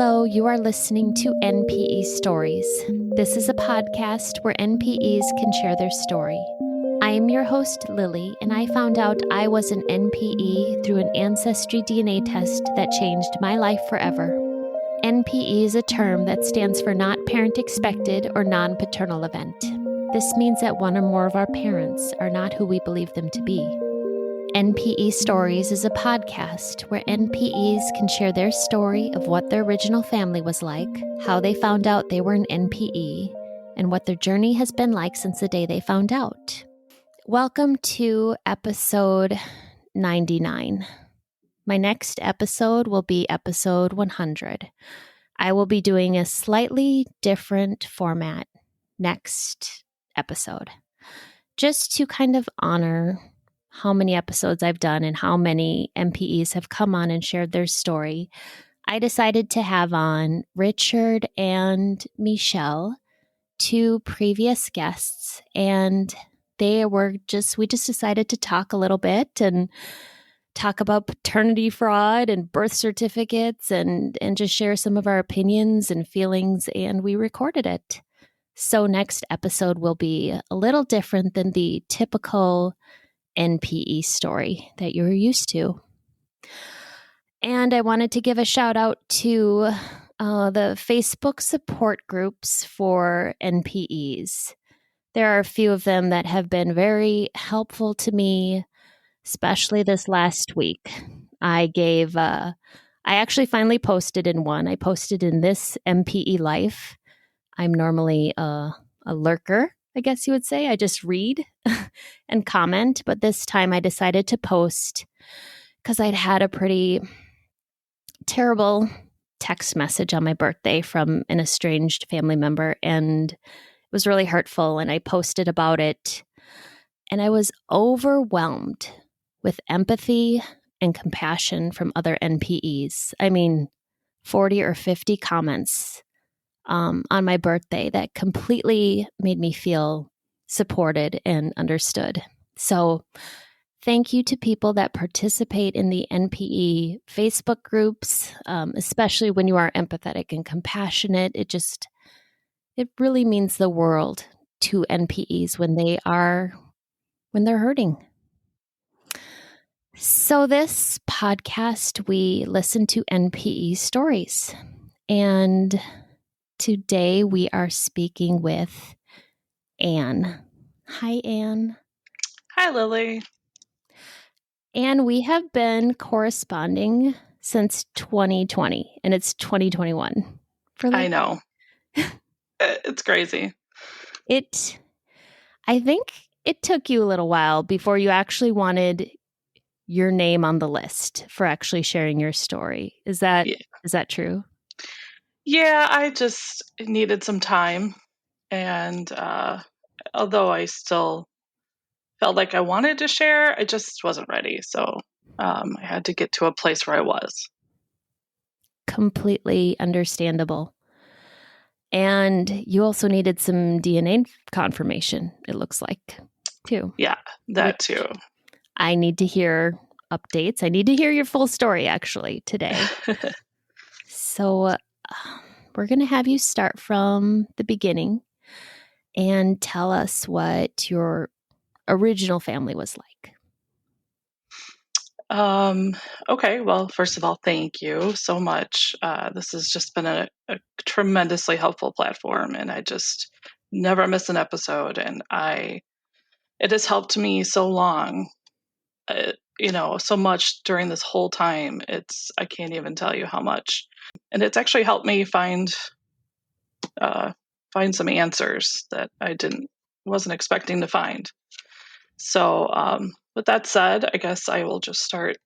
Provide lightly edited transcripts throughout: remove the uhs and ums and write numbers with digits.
Hello, you are listening to NPE Stories. This is a podcast where NPEs can share their story. I am your host, Lily, and I found out I was an NPE through an ancestry DNA test that changed my life forever. NPE is a term that stands for Not Parent Expected or Non-Paternal Event. This means that one or more of our parents are not who we believe them to be. NPE Stories is a podcast where NPEs can share their story of what their original family was like, how they found out they were an NPE, and what their journey has been like since the day they found out. Welcome to episode 99. My next episode will be episode 100. I will be doing a slightly different format next episode, just to kind of honor how many episodes I've done and how many NPEs have come on and shared their story. I decided to have on Richard and Michelle, two previous guests, and we just decided to talk a little bit and talk about paternity fraud and birth certificates and just share some of our opinions and feelings, and we recorded it. So next episode will be a little different than the typical NPE story that you're used to. And I wanted to give a shout out to the Facebook support groups for NPEs. There are a few of them that have been very helpful to me, especially this last week. I actually finally posted in one. I posted in This NPE Life. I'm normally a lurker, I guess you would say. I just read and comment, but this time I decided to post because I'd had a pretty terrible text message on my birthday from an estranged family member, and it was really hurtful, and I posted about it, and I was overwhelmed with empathy and compassion from other NPEs. I mean, 40 or 50 comments on my birthday that completely made me feel supported and understood. So thank you to people that participate in the NPE Facebook groups, especially when you are empathetic and compassionate. It really means the world to NPEs when they're hurting. So this podcast, we listen to NPE stories, and today we are speaking with Anne. Hi, Anne. Hi, Lily. And we have been corresponding since 2020, and it's 2021. I know. It's crazy. I think it took you a little while before you actually wanted your name on the list for actually sharing your story. Is that true? Yeah, I just needed some time. And although I still felt like I wanted to share, I just wasn't ready. So I had to get to a place where I was. Completely understandable. And you also needed some DNA confirmation, it looks like, too. Yeah, that too. I need to hear updates. I need to hear your full story, actually, today. So we're going to have you start from the beginning and tell us what your original family was like. Okay, well, first of all, thank you so much. This has just been a tremendously helpful platform, and I just never miss an episode. And it has helped me so long, so much during this whole time. I can't even tell you how much. And it's actually helped me find some answers that I wasn't expecting to find. So, with that said, I guess I will just start,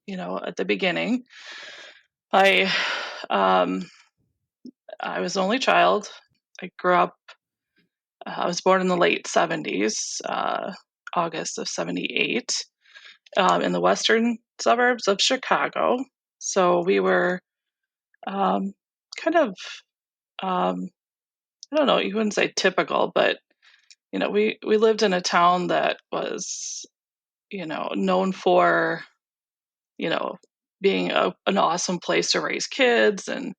at the beginning. I was an only child. I was born in the late 70s, August of 78, in the western suburbs of Chicago. So we were kind of, I don't know, you wouldn't say typical, but, we lived in a town that was, known for, being an awesome place to raise kids. And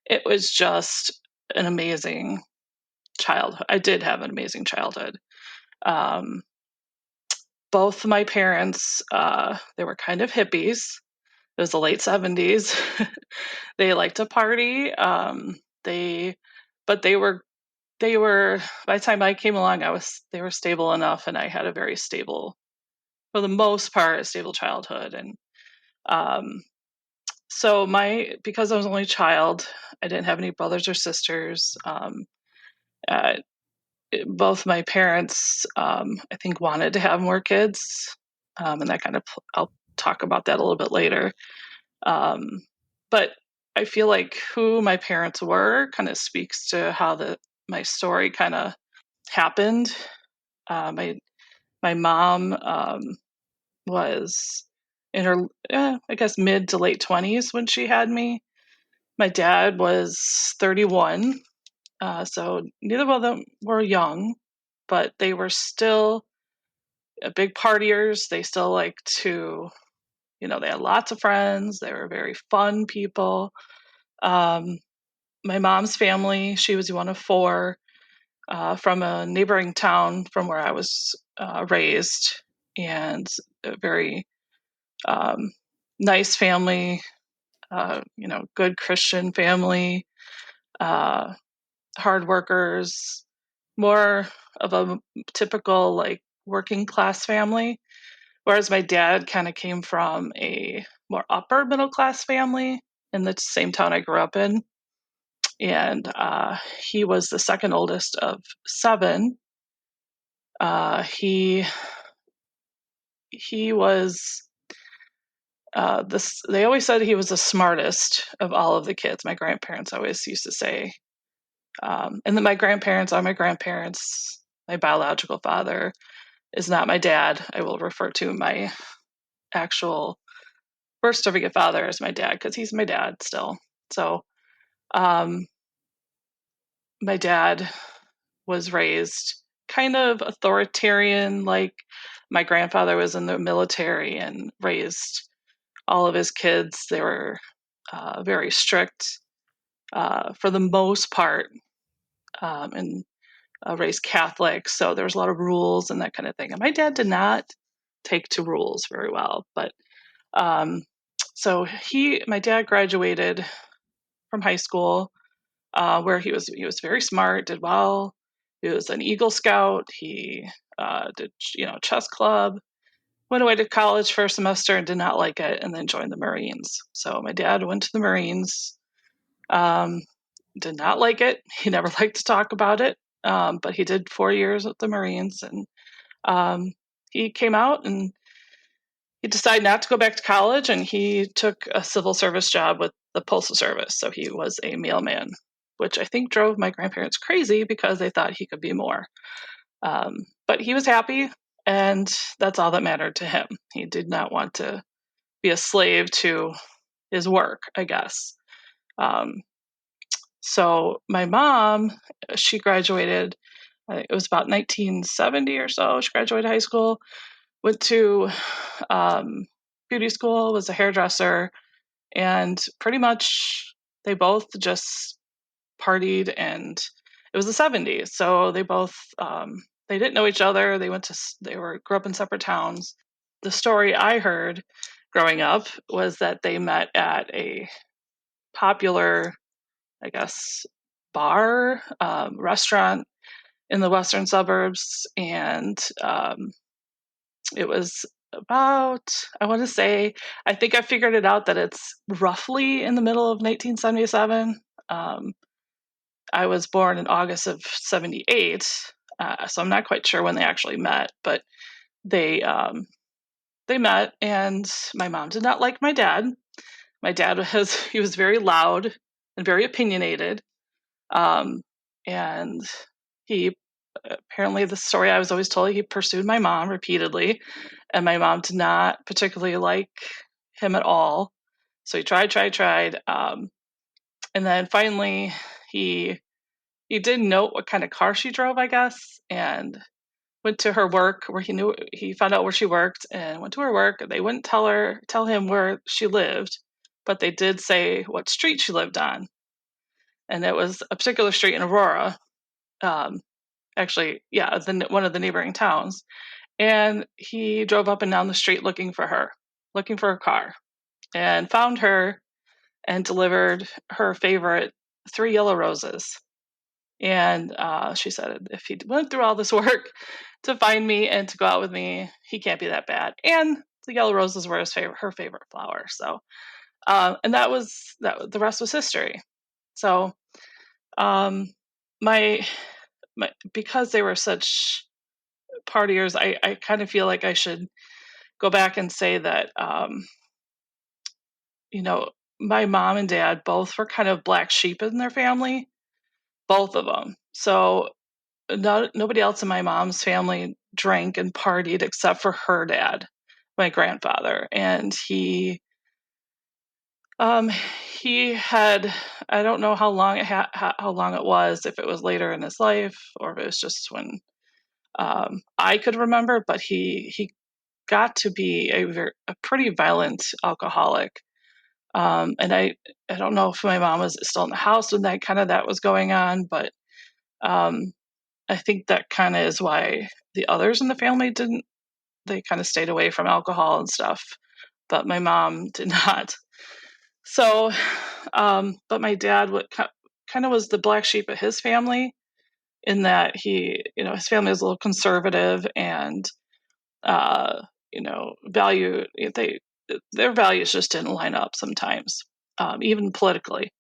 it was just an amazing childhood. I did have an amazing childhood. Both my parents, they were kind of hippies. It was the late 70s. They liked to party. They, but they were, by the time I came along, they were stable enough, and I had a very stable, for the most part, a stable childhood. And um, so because I was only a child, I didn't have any brothers or sisters. Uh, Both my parents, I think, wanted to have more kids, and that kind of, I'll talk about that a little bit later. But I feel like who my parents were kind of speaks to how my story kind of happened. My mom was in her, I guess, mid to late 20s when she had me. My dad was 31, so neither of them were young, but they were still big partiers. They still liked to, they had lots of friends. They were very fun people. My mom's family, she was one of four, from a neighboring town from where I was raised, and a very nice family, good Christian family, uh, hard workers, more of a typical like working class family. Whereas my dad kind of came from a more upper middle class family in the same town I grew up in. And he was the second oldest of seven. He was this. They always said he was the smartest of all of the kids. My grandparents always used to say, and then my grandparents are my grandparents. My biological father is not my dad. I will refer to my actual birth certificate father as my dad because he's my dad still. So, um, my dad was raised kind of authoritarian, like my grandfather was in the military and raised all of his kids. They were very strict for the most part, and raised Catholic. So there was a lot of rules and that kind of thing. And my dad did not take to rules very well. But so my dad graduated from high school, where he was very smart, did well. He was an Eagle Scout. He did chess club. Went away to college for a semester and did not like it, and then joined the Marines. So my dad went to the Marines. Um, did not like it. He never liked to talk about it, but he did 4 years with the Marines, and he came out and he decided not to go back to college, and he took a civil service job with the Postal Service. So he was a mailman, which I think drove my grandparents crazy because they thought he could be more. But he was happy, and that's all that mattered to him. He did not want to be a slave to his work, I guess. Um, so my mom, she graduated, it was about 1970 or so. She graduated high school, went to beauty school, was a hairdresser, and pretty much they both just partied. And it was the 70s, so they both they didn't know each other. Grew up in separate towns. The story I heard growing up was that they met at a popular, I guess, bar, restaurant in the western suburbs, and it was about, I want to say, I think I figured it out that it's roughly in the middle of 1977. I was born in August of 78, so I'm not quite sure when they actually met, but they met, and my mom did not like my dad. My dad he was very loud and very opinionated, um, and he apparently, the story I was always told, he pursued my mom repeatedly, and my mom did not particularly like him at all. So he tried, and then finally he did note what kind of car she drove, I guess, and went to her work where he found out where she worked and went to her work. They wouldn't tell him where she lived. but they did say what street she lived on. And it was a particular street in Aurora. Actually, yeah, one of the neighboring towns. And he drove up and down the street looking for a car, and found her and delivered her favorite 3 yellow roses. And she said if he went through all this work to find me and to go out with me, he can't be that bad. And the yellow roses were her favorite flower. So, and that was that. The rest was history. So, um, my because they were such partiers, I kind of feel like I should go back and say that, you know, my mom and dad both were kind of black sheep in their family, both of them. So nobody else in my mom's family drank and partied except for her dad, my grandfather. And um, he had, I don't know how long how long it was, if it was later in his life or if it was just when I could remember, but he got to be a pretty violent alcoholic. And I don't know if my mom was still in the house when that was going on, but um, I think that kind of is why the others in the family didn't. They kind of stayed away from alcohol and stuff, but my mom did not. So, but my dad kind of was the black sheep of his family in that his family was a little conservative and value their values just didn't line up sometimes, even politically.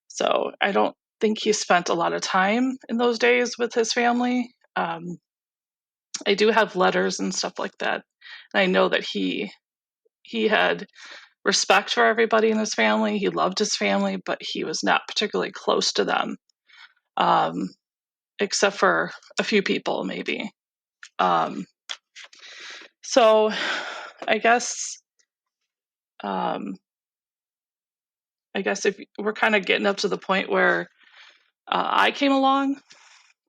So I don't think he spent a lot of time in those days with his family. I do have letters and stuff like that, and I know that he had respect for everybody in his family. He loved his family, but he was not particularly close to them, um, except for a few people, maybe. Um, so I guess um, if we're kind of getting up to the point where I came along,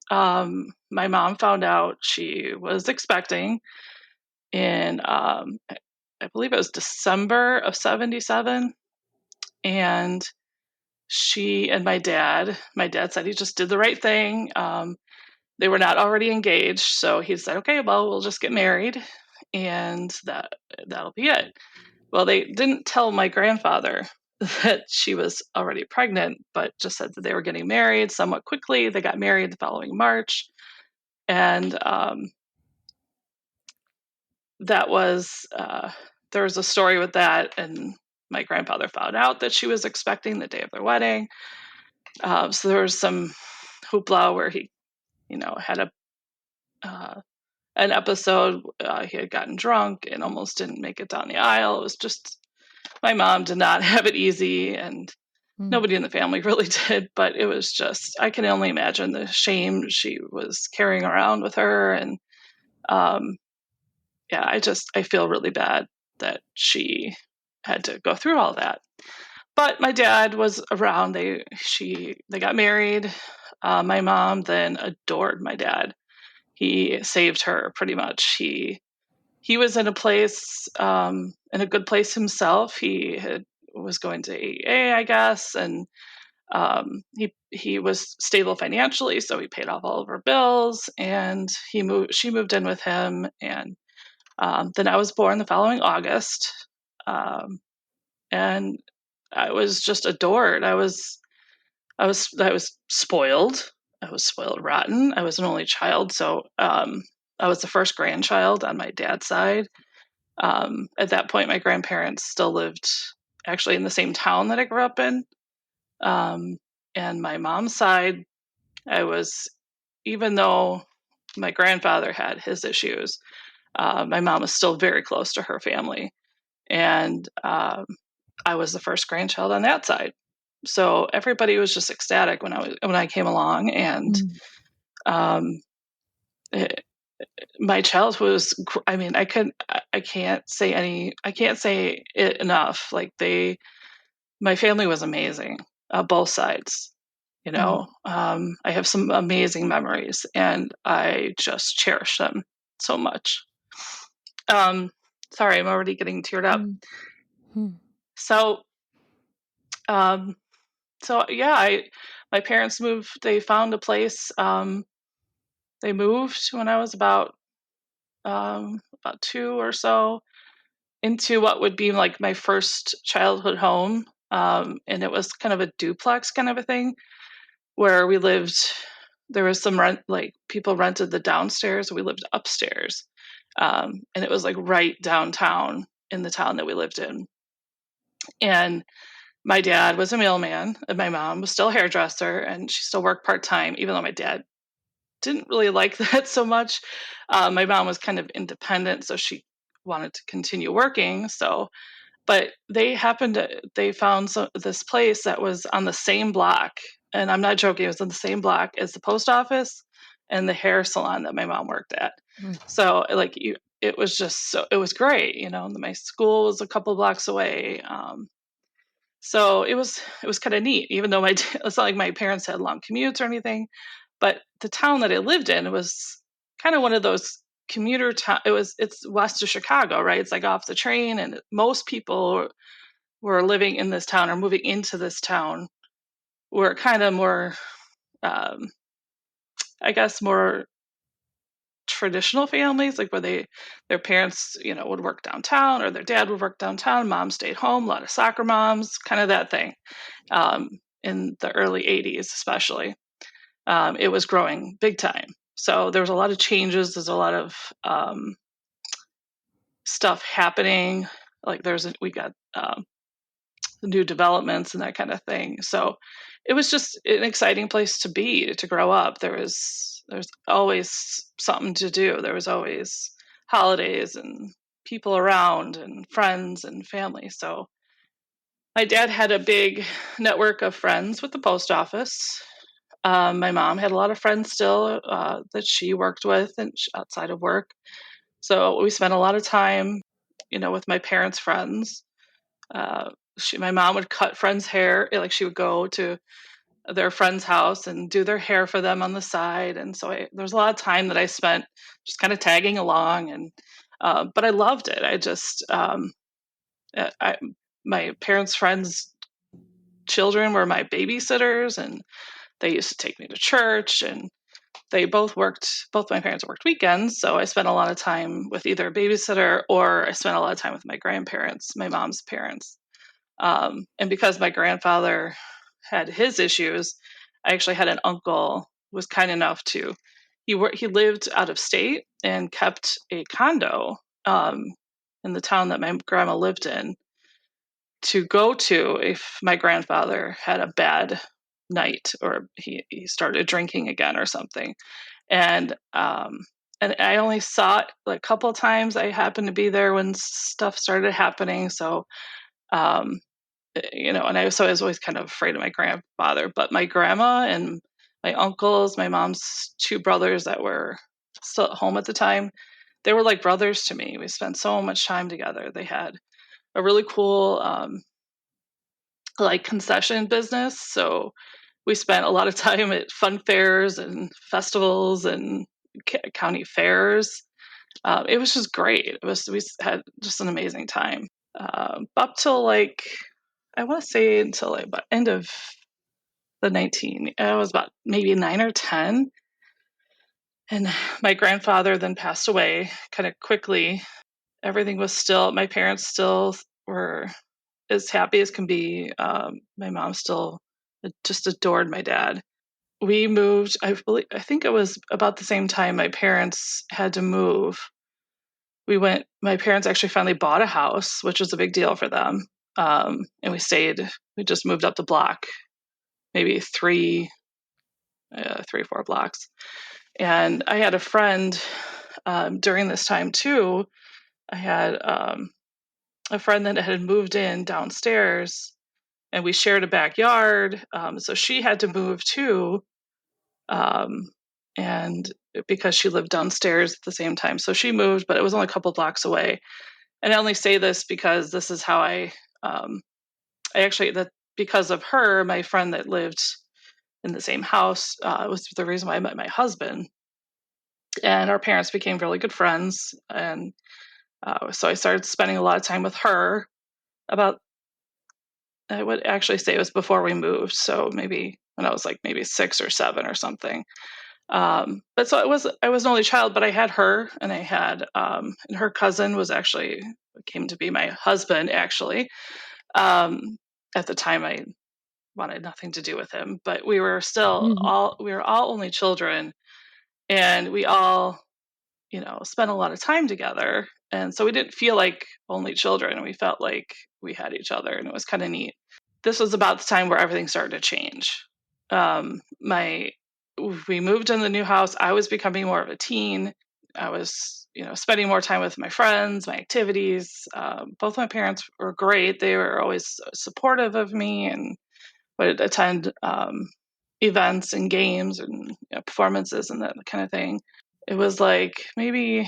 my mom found out she was expecting in, I believe it was December of 77. And she and my dad said he just did the right thing. They were not already engaged. So he said, okay, well, we'll just get married and that'll be it. Well, they didn't tell my grandfather that she was already pregnant, but just said that they were getting married somewhat quickly. They got married the following March. And that was, there was a story with that. And my grandfather found out that she was expecting the day of their wedding. So there was some hoopla where he, had an episode. He had gotten drunk and almost didn't make it down the aisle. It was just, my mom did not have it easy, and nobody in the family really did. But it was just, I can only imagine the shame she was carrying around with her. And yeah, I feel really bad that she had to go through all that. But my dad was around. They got married. My mom then adored my dad. He saved her pretty much. He was in a place, in a good place himself. Was going to AA, I guess, and he was stable financially, so he paid off all of her bills. And she moved in with him, and then I was born the following August, and I was just adored. I was spoiled. I was spoiled rotten. I was an only child, so I was the first grandchild on my dad's side. At that point, my grandparents still lived actually in the same town that I grew up in. And my mom's side, even though my grandfather had his issues, my mom was still very close to her family. And I was the first grandchild on that side. So everybody was just ecstatic when I came along. And um, my childhood was, I can't say it enough. Like my family was amazing, both sides. I have some amazing memories, and I just cherish them so much. Sorry, I'm already getting teared up. So Um, so yeah, my parents moved. They found a place. They moved when I was about two or so into what would be like my first childhood home. And it was kind of a duplex kind of a thing where we lived. There was some rent, like people rented the downstairs. We lived upstairs. And it was like right downtown in the town that we lived in. And my dad was a mailman, and my mom was still a hairdresser, and she still worked part time, even though my dad didn't really like that so much. My mom was kind of independent, so she wanted to continue working. So, but they found this place that was on the same block, and I'm not joking. It was on the same block as the post office and the hair salon that my mom worked at. Mm. So, like it was just it was great. My school was a couple blocks away. So it was kind of neat, even though it's not like my parents had long commutes or anything. But the town that I lived in was kind of one of those commuter town. It's west of Chicago, right? It's like off the train, and most people were living in this town or moving into this town were kind of more, um, I guess, more traditional families, like where their parents, would work downtown or their dad would work downtown. Mom stayed home. A lot of soccer moms, kind of that thing. Um, in the early '80s, especially, it was growing big time. So there was a lot of changes. There's a lot of stuff happening. Like we got new developments and that kind of thing. So it was just an exciting place to be, to grow up. There's always something to do. There was always holidays and people around and friends and family. So my dad had a big network of friends with the post office. My mom had a lot of friends still that she worked with and outside of work. So we spent a lot of time, with my parents' friends. Uh, my mom would cut friends' hair. Like she would go to their friend's house and do their hair for them on the side. And so there was a lot of time that I spent just kind of tagging along. But I loved it. I my parents' friends' children were my babysitters, and they used to take me to church, and both my parents worked weekends. So I spent a lot of time with either a babysitter, or I spent a lot of time with my grandparents, my mom's parents. And because my grandfather had his issues, I actually had an uncle who was kind enough to, he lived out of state and kept a condo um, in the town that my grandma lived in, to go to if my grandfather had a bad night, or he started drinking again or something. And I only saw it like a couple of times. I happened to be there when stuff started happening. So um, and I was always kind of afraid of my grandfather. But my grandma and my uncles, my mom's two brothers that were still at home at the time, they were like brothers to me. We spent so much time together. They had a really cool like concession business. So we spent a lot of time at fun fairs and festivals and county fairs. It was just great. We had just an amazing time up till like, I want to say until like about end of the 19. I was about maybe 9 or 10, and my grandfather then passed away kind of quickly. Everything was still. My parents still were as happy as can be. My mom still just adored my dad. We moved. I think it was about the same time my parents had to move. My parents actually finally bought a house, which was a big deal for them. And we just moved up the block, maybe three or four blocks. And I had a friend during this time too. I had a friend that had moved in downstairs, and we shared a backyard. So she had to move too. Um, and because she lived downstairs at the same time. So she moved, but it was only a couple blocks away. And I only say this because this is how I actually, that because of her, my friend that lived in the same house was the reason why I met my husband. And our parents became really good friends. And, so I started spending a lot of time with her. About, I would actually say it was before we moved. So maybe when I was like maybe 6 or 7 or something. But so I was an only child, but I had her, and I had, and her cousin was actually came to be my husband actually. Um, at the time I wanted nothing to do with him, but we were all only children, and we all, spent a lot of time together. And so we didn't feel like only children. We felt like we had each other, and it was kind of neat. This was about the time where everything started to change. My We moved in the new house. I was becoming more of a teen. I was, spending more time with my friends, my activities. Both my parents were great. They were always supportive of me and would attend events and games and performances and that kind of thing. It was like maybe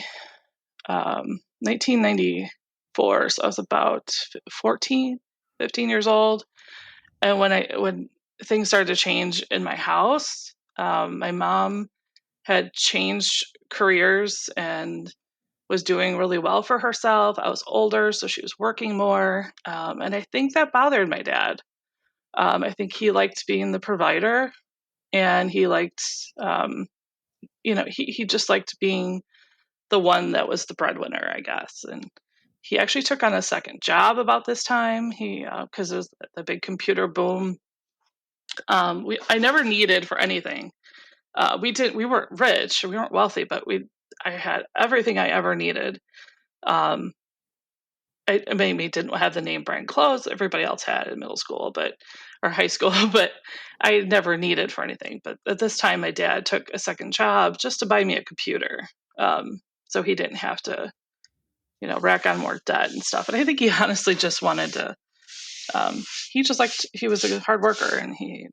1994, so I was about 14, 15 years old. And when things started to change in my house, my mom had changed careers and was doing really well for herself. I was older, so she was working more, and I think that bothered my dad. I think he liked being the provider, and he liked, he just liked being the one that was the breadwinner, I guess. And he actually took on a second job about this time. Because it was the big computer boom. I never needed for anything. We weren't rich, we weren't wealthy, but I had everything I ever needed. Um, I maybe didn't have the name brand clothes everybody else had in middle school, or high school, but I never needed for anything. But at this time, my dad took a second job just to buy me a computer, so he didn't have to, rack on more debt and stuff. And I think he honestly just wanted to. He was a hard worker, and he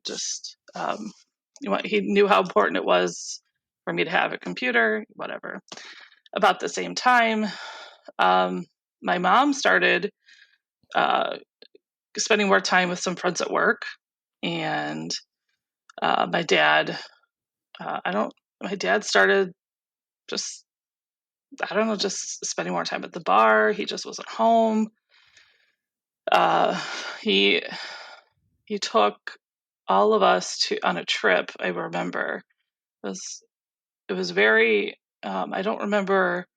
knew how important it was for me to have a computer, whatever. About the same time, my mom started uh, spending more time with some friends at work, and my dad, I don't. My dad started just, I don't know, just spending more time at the bar. He just wasn't home. Uh, he he took all of us to on a trip. I remember it was very. I don't remember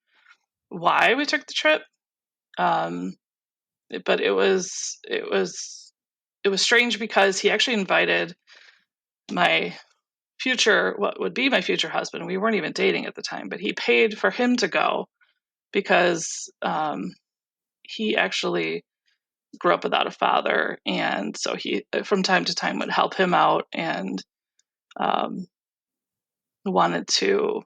why we took the trip, um, but it was strange because he actually invited my what would be my future husband. We weren't even dating at the time, but he paid for him to go because he actually grew up without a father, and so he from time to time would help him out, and um, wanted to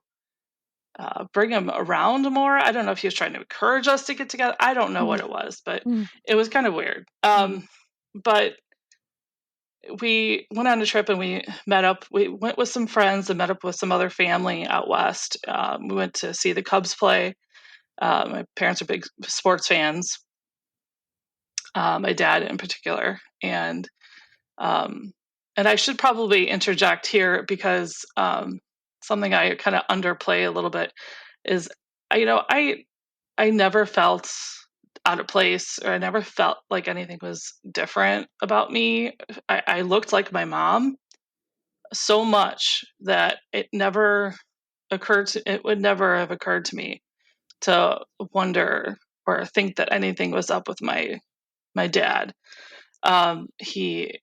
bring him around more. I don't know if he was trying to encourage us to get together. I don't know what it was, but it was kind of weird. But we went on a trip, and we met up. We went with some friends and met up with some other family out west. We went to see the Cubs play. My parents are big sports fans. My dad in particular, um, and I should probably interject here because something I kind of underplay a little bit is, I never felt out of place, or I never felt like anything was different about me. I looked like my mom so much that it would never have occurred to me to wonder or think that anything was up with my dad. He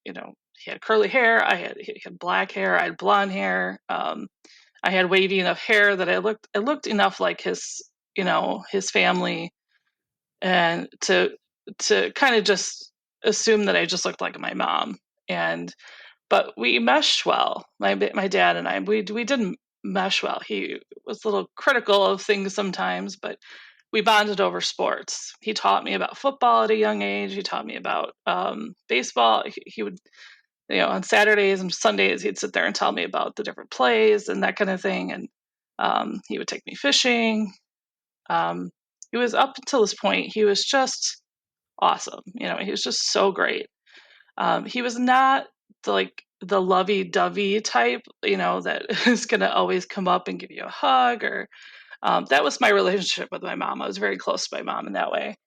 had curly hair. He had black hair. I had blonde hair. I had wavy enough hair that it looked enough like his family, and to kind of just assume that I just looked like my mom. And but we meshed well. My dad and I, we didn't mesh well. He was a little critical of things sometimes, but we bonded over sports. He taught me about football at a young age. He taught me about baseball. He would, on Saturdays and Sundays, he'd sit there and tell me about the different plays and that kind of thing. And he would take me fishing. He was, up until this point, he was just awesome. He was just so great. He was not the lovey-dovey type, that is going to always come up and give you a hug, or that was my relationship with my mom. I was very close to my mom in that way.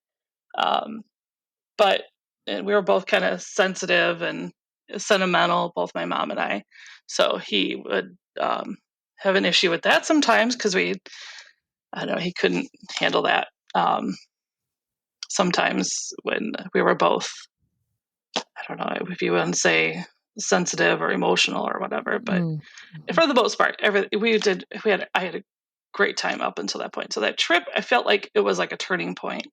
But and we were both kind of sensitive and sentimental, both my mom and I. So he would have an issue with that sometimes because I don't know, he couldn't handle that. Sometimes when we were both, I don't know if you want to say sensitive or emotional or whatever, but Mm-hmm. for the most part, I had a great time up until that point. So that trip, I felt like it was like a turning point,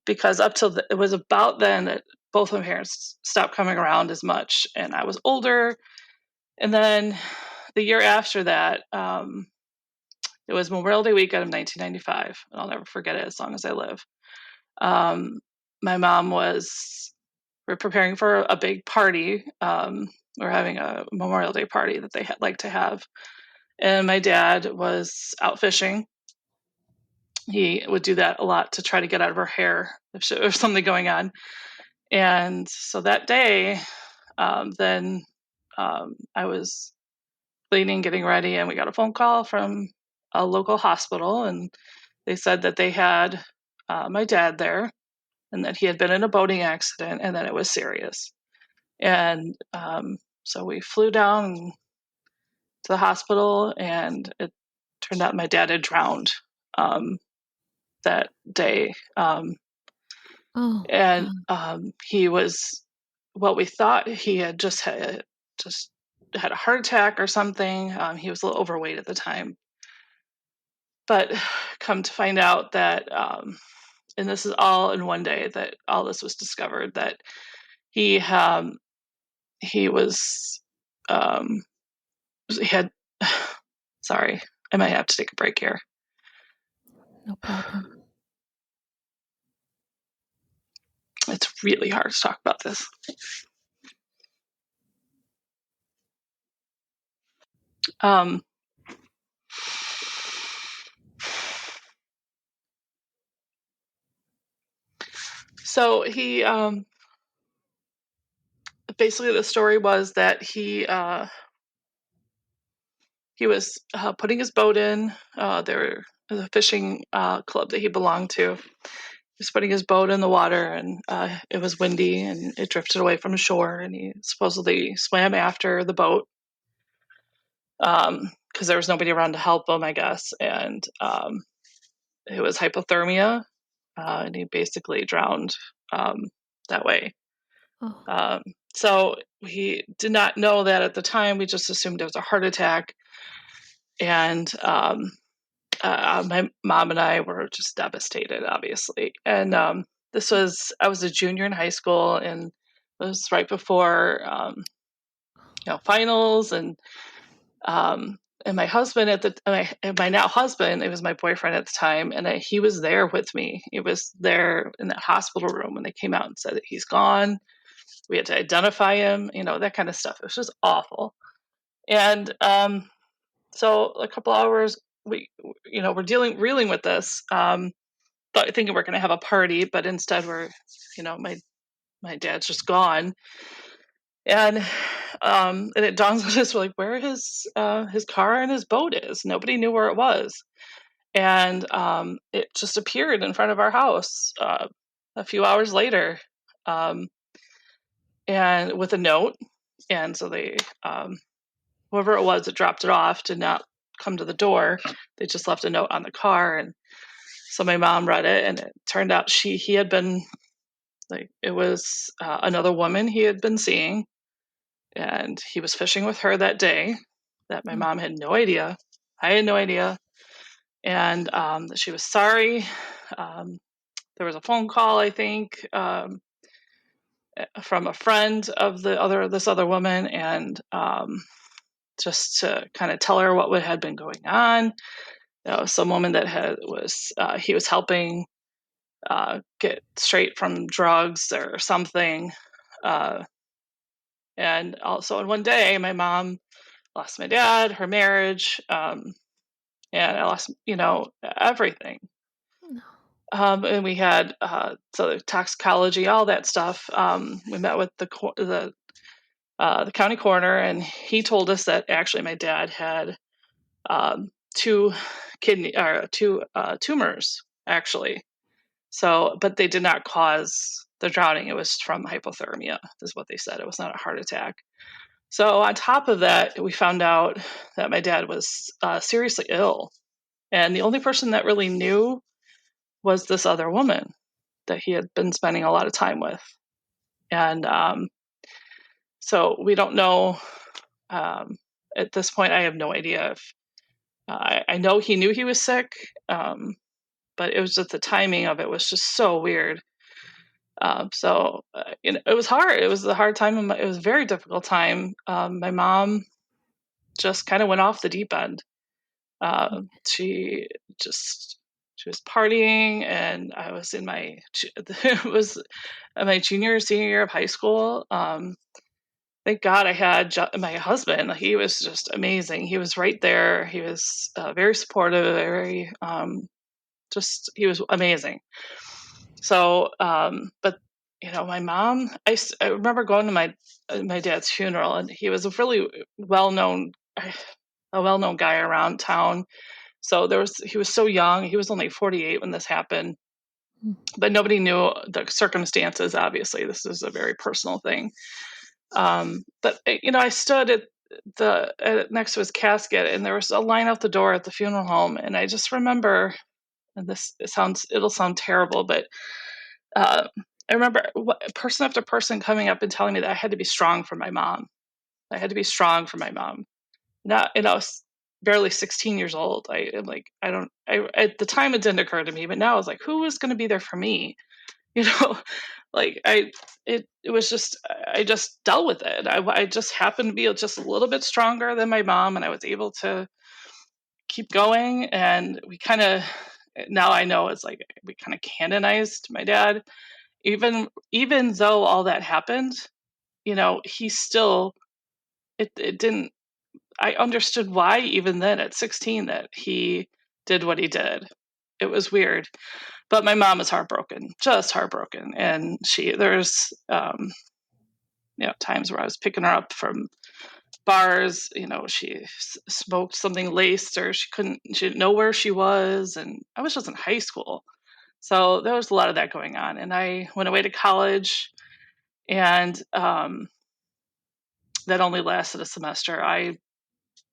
because up till it was about then that both of my parents stopped coming around as much, and I was older. And then the year after that, it was Memorial Day weekend of 1995, and I'll never forget it as long as I live. Um, my mom we're preparing for a big party. We're having a Memorial Day party that they like to have. And my dad was out fishing. He would do that a lot to try to get out of her hair if there was something going on. And so that day, then I was cleaning, getting ready, and we got a phone call from a local hospital, and they said that they had my dad there, and that he had been in a boating accident, and that it was serious. And so we flew down to the hospital, and it turned out my dad had drowned that day. Oh, And God. he was what we thought he had just had a heart attack or something. He was a little overweight at the time, but come to find out that, and this is all in one day that all this was discovered, that he he was um, he had. Sorry, I might have to take a break here. No problem. It's really hard to talk about this. Um, so basically the story was that he was putting his boat in. There was a fishing club that he belonged to. He was putting his boat in the water, and it was windy, and it drifted away from the shore. And he supposedly swam after the boat because there was nobody around to help him, I guess. And it was hypothermia, and he basically drowned that way. Oh, Um, so he did not know that at the time. We just assumed it was a heart attack. And my mom and I were just devastated, obviously. And I was a junior in high school, and it was right before finals. And my husband my now husband, it was my boyfriend at the time, and he was there with me. He was there in that hospital room when they came out and said that he's gone. We had to identify him, that kind of stuff. It was just awful. And so a couple hours, we're reeling with this, but thinking we're going to have a party, but instead my dad's just gone. And it dawns on us, we're like, where his car and his boat is. Nobody knew where it was. And it just appeared in front of our house a few hours later, and with a note. And so they, whoever it was that dropped it off, did not come to the door. They just left a note on the car. And so my mom read it, and it turned out he had been, like, it was another woman he had been seeing, and he was fishing with her that day. That my oh, mom had no idea. I had no idea. And that she was sorry. Um, there was a phone call, I think, from a friend of this other woman, and just to kind of tell her what had been going on. Some woman that he was helping get straight from drugs or something. Uh, and also, in one day, my mom lost my dad, her marriage, and I lost, everything. no. And we had so the toxicology, all that stuff. We met with the county coroner, and he told us that actually my dad had two kidney or two tumors, actually. So, but they did not cause the drowning, it was from hypothermia, is what they said. It was not a heart attack. So on top of that, we found out that my dad was seriously ill. And the only person that really knew was this other woman that he had been spending a lot of time with. And so we don't know. At this point, I have no idea if I know he knew he was sick, but it was just the timing of it was just so weird. It was hard. It was a hard time. It was a very difficult time. My mom just kind of went off the deep end. She just she was partying, and I was in my it was my junior or senior year of high school. Thank God I had my husband. He was just amazing. He was right there. He was very supportive, very he was amazing. So, but my mom, I remember going to my dad's funeral, and he was a really well-known, a well-known guy around town. So he was so young. He was only 48 when this happened, but nobody knew the circumstances. Obviously, this is a very personal thing. But I stood next to his casket, and there was a line out the door at the funeral home, and I just remember, and it'll sound terrible, but I remember person after person coming up and telling me that I had to be strong for my mom. I had to be strong for my mom. Not, I was barely 16 years old. I'm like, at the time it didn't occur to me, but now I was like, who is going to be there for me? You know, like it was just, I just dealt with it. I just happened to be just a little bit stronger than my mom, and I was able to keep going. And now I know it's like we kind of canonized my dad. Even though all that happened, he still, it didn't, I understood why even then at 16 that he did what he did. It was weird. But my mom is heartbroken, just heartbroken. And there's times where I was picking her up from bars, she smoked something laced, or she didn't know where she was. And I was just in high school. So there was a lot of that going on. And I went away to college, and that only lasted a semester. I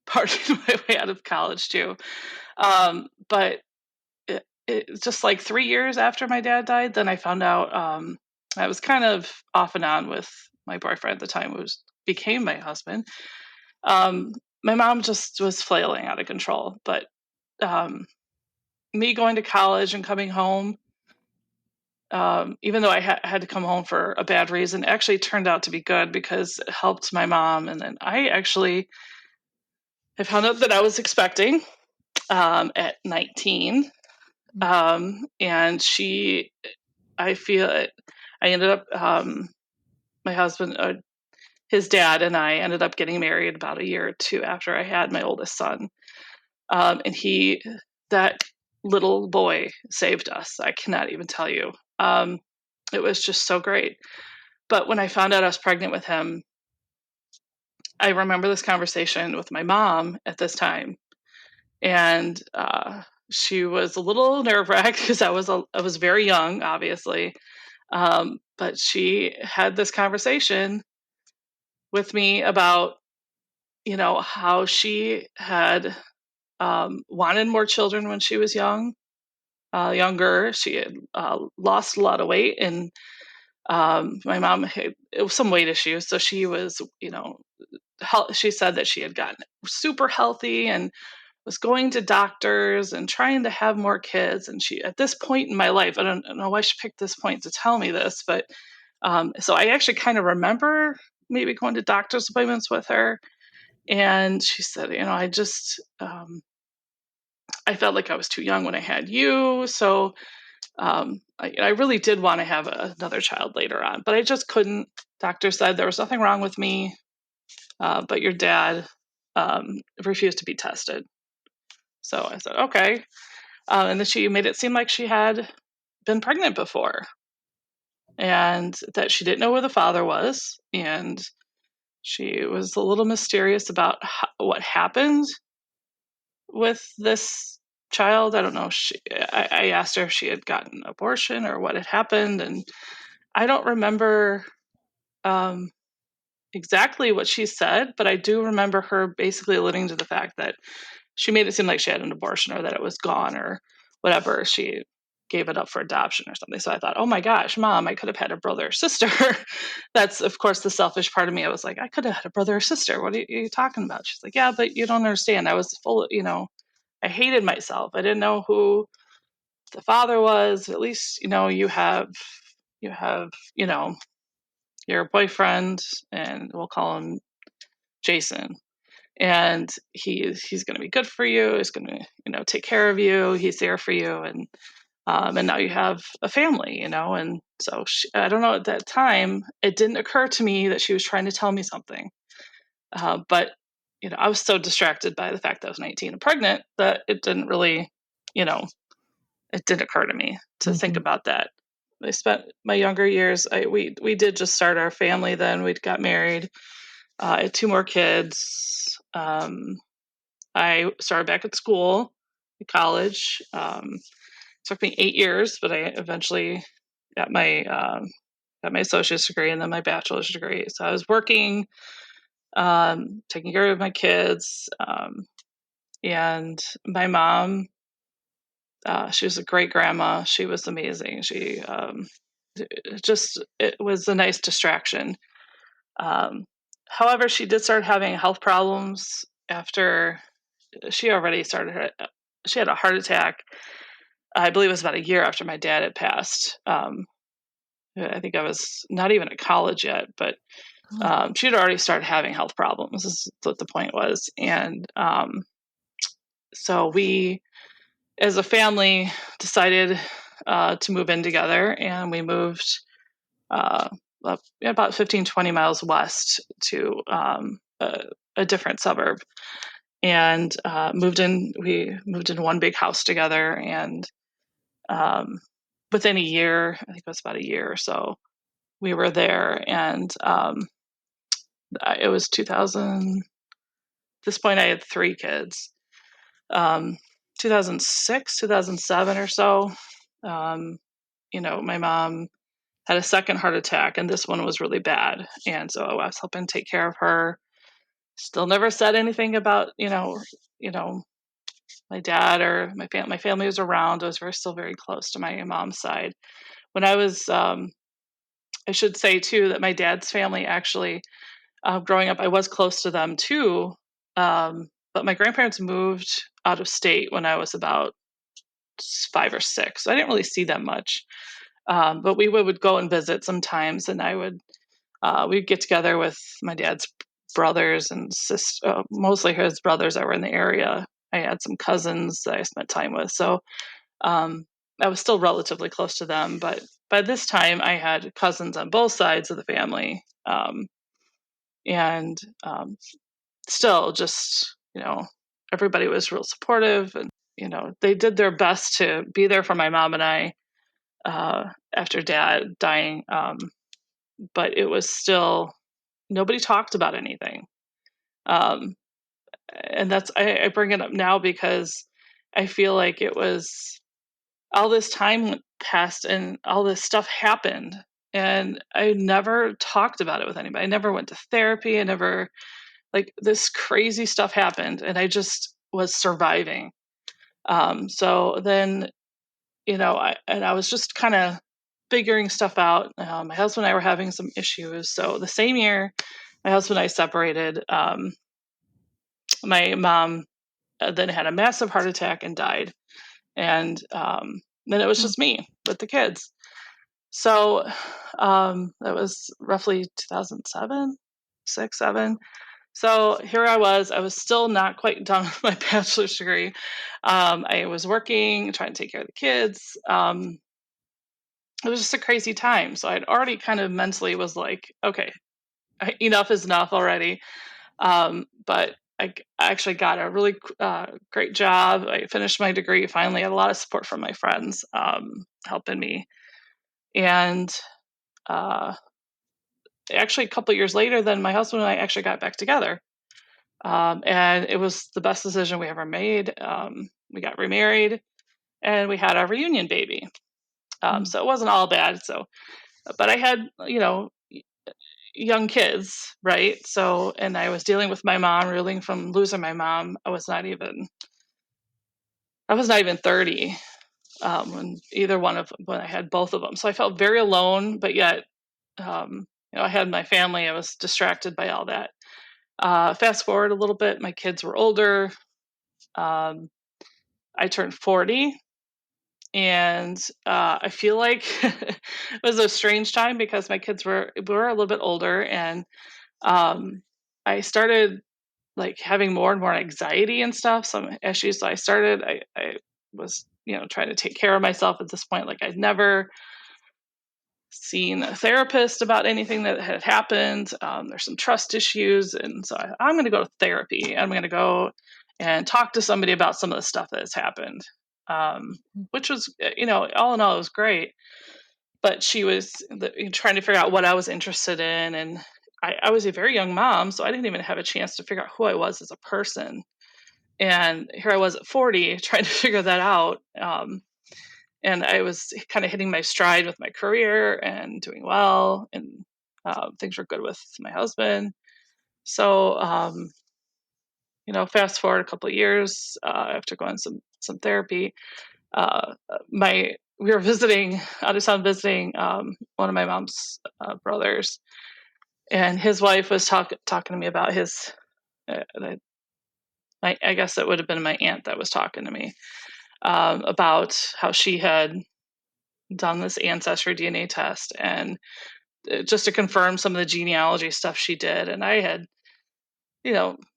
partied my way out of college too. But it just like 3 years after my dad died, then I found out I was kind of off and on with my boyfriend at the time, who became my husband. My mom just was flailing out of control. But me going to college and coming home, even though I had to come home for a bad reason, actually turned out to be good because it helped my mom. And then I found out that I was expecting at 19. And I ended up, my husband, his dad and I ended up getting married about a year or two after I had my oldest son. And that little boy saved us. I cannot even tell you. It was just so great. But when I found out I was pregnant with him, I remember this conversation with my mom at this time. And she was a little nerve-wracked because I was very young, obviously. But she had this conversation with me about, how she had wanted more children when she was younger. She had lost a lot of weight, and my mom had some weight issues. So she was, she said that she had gotten super healthy and was going to doctors and trying to have more kids. And she, at this point in my life, I don't know why she picked this point to tell me this, but so I actually kind of remember maybe going to doctor's appointments with her. And she said, I felt like I was too young when I had you. So I really did want to have another child later on, but I just couldn't. Doctor said there was nothing wrong with me, but your dad refused to be tested. So I said, okay. And then she made it seem like she had been pregnant before, and that she didn't know where the father was. And she was a little mysterious about what happened with this child. I don't know. I asked her if she had gotten an abortion or what had happened. And I don't remember exactly what she said, but I do remember her basically alluding to the fact that she made it seem like she had an abortion or that it was gone or whatever. She gave it up for adoption or something. So I thought, oh my gosh, Mom, I could have had a brother or sister. That's, of course, the selfish part of me. I was like, I could have had a brother or sister. What are you talking about? She's like, yeah, but you don't understand. I was full, I hated myself. I didn't know who the father was. At least, you have, your boyfriend, and we'll call him Jason. And he's going to be good for you. He's going to, take care of you. He's there for you. And now you have a family, and so I don't know, at that time, it didn't occur to me that she was trying to tell me something. But, I was so distracted by the fact that I was 19 and pregnant that it didn't really, it didn't occur to me to think about that. I spent my younger years, we did just start our family then. We'd got married. I had 2 more kids. I started back at school, college. Took me 8 years, but I eventually got my associate's degree and then my bachelor's degree. So I was working, taking care of my kids, and my mom. She was a great grandma. She was amazing. She it was a nice distraction. However, she did start having health problems after she already started. She had a heart attack. I believe it was about a year after my dad had passed. I think I was not even at college yet, but she had already started having health problems, is what the point was. And so we, as a family, decided to move in together, and we moved up about 15, 20 miles west to a different suburb, and we moved in one big house together. And within a year, I think it was about a year or so, we were there. And it was 2000. At this point, I had 3 kids. 2006, 2007 or so. My mom had a second heart attack, and this one was really bad. And so I was helping take care of her. Still never said anything about, my dad or my family was around. I was still very close to my mom's side. When I was, I should say too, that my dad's family actually, growing up, I was close to them too. But my grandparents moved out of state when I was about 5 or 6. So I didn't really see them much. But we would go and visit sometimes, and we'd get together with my dad's brothers and mostly his brothers that were in the area. I had some cousins that I spent time with. So I was still relatively close to them. But by this time, I had cousins on both sides of the family. And still just, everybody was real supportive, and, they did their best to be there for my mom and I after dad dying. But it was still, nobody talked about anything. Um, and I bring it up now because I feel like it was all this time went past and all this stuff happened. And I never talked about it with anybody. I never went to therapy. I never, like, this crazy stuff happened, and I just was surviving. So then, I was just kind of figuring stuff out. My husband and I were having some issues. So the same year my husband and I separated, my mom then had a massive heart attack and died. And then it was just me with the kids. So that was roughly 2007, 6, 7. So here I was still not quite done with my bachelor's degree. I was working, trying to take care of the kids. It was just a crazy time. So I'd already kind of mentally was like, okay, enough is enough already. But I actually got a really great job. I finished my degree finally. I had a lot of support from my friends helping me. And actually, a couple of years later, then my husband and I actually got back together. And it was the best decision we ever made. We got remarried, and we had our reunion baby. So it wasn't all bad. So but I had, young kids, right? So, and I was dealing with my mom, reeling from losing my mom. I was not even 30 when I had both of them. So I felt very alone, but yet, I had my family. I was distracted by all that. Fast forward a little bit, my kids were older. Um, I turned 40, and I feel like it was a strange time because my kids were a little bit older, and I started like having more and more anxiety and stuff, some issues. So I was, trying to take care of myself at this point. Like I'd never seen a therapist about anything that had happened. There's some trust issues. And so I'm going to go to therapy. I'm going to go and talk to somebody about some of the stuff that has happened, which was, all in all, it was great. But she was trying to figure out what I was interested in. And I was a very young mom, so I didn't even have a chance to figure out who I was as a person. And here I was at 40 trying to figure that out. And I was kind of hitting my stride with my career and doing well, and things were good with my husband. So, fast forward a couple of years after going some therapy, my we were visiting out of town visiting one of my mom's brothers, and his wife was talking to me about his. I guess it would have been my aunt that was talking to me about how she had done this ancestry DNA test, and just to confirm some of the genealogy stuff she did. And I had,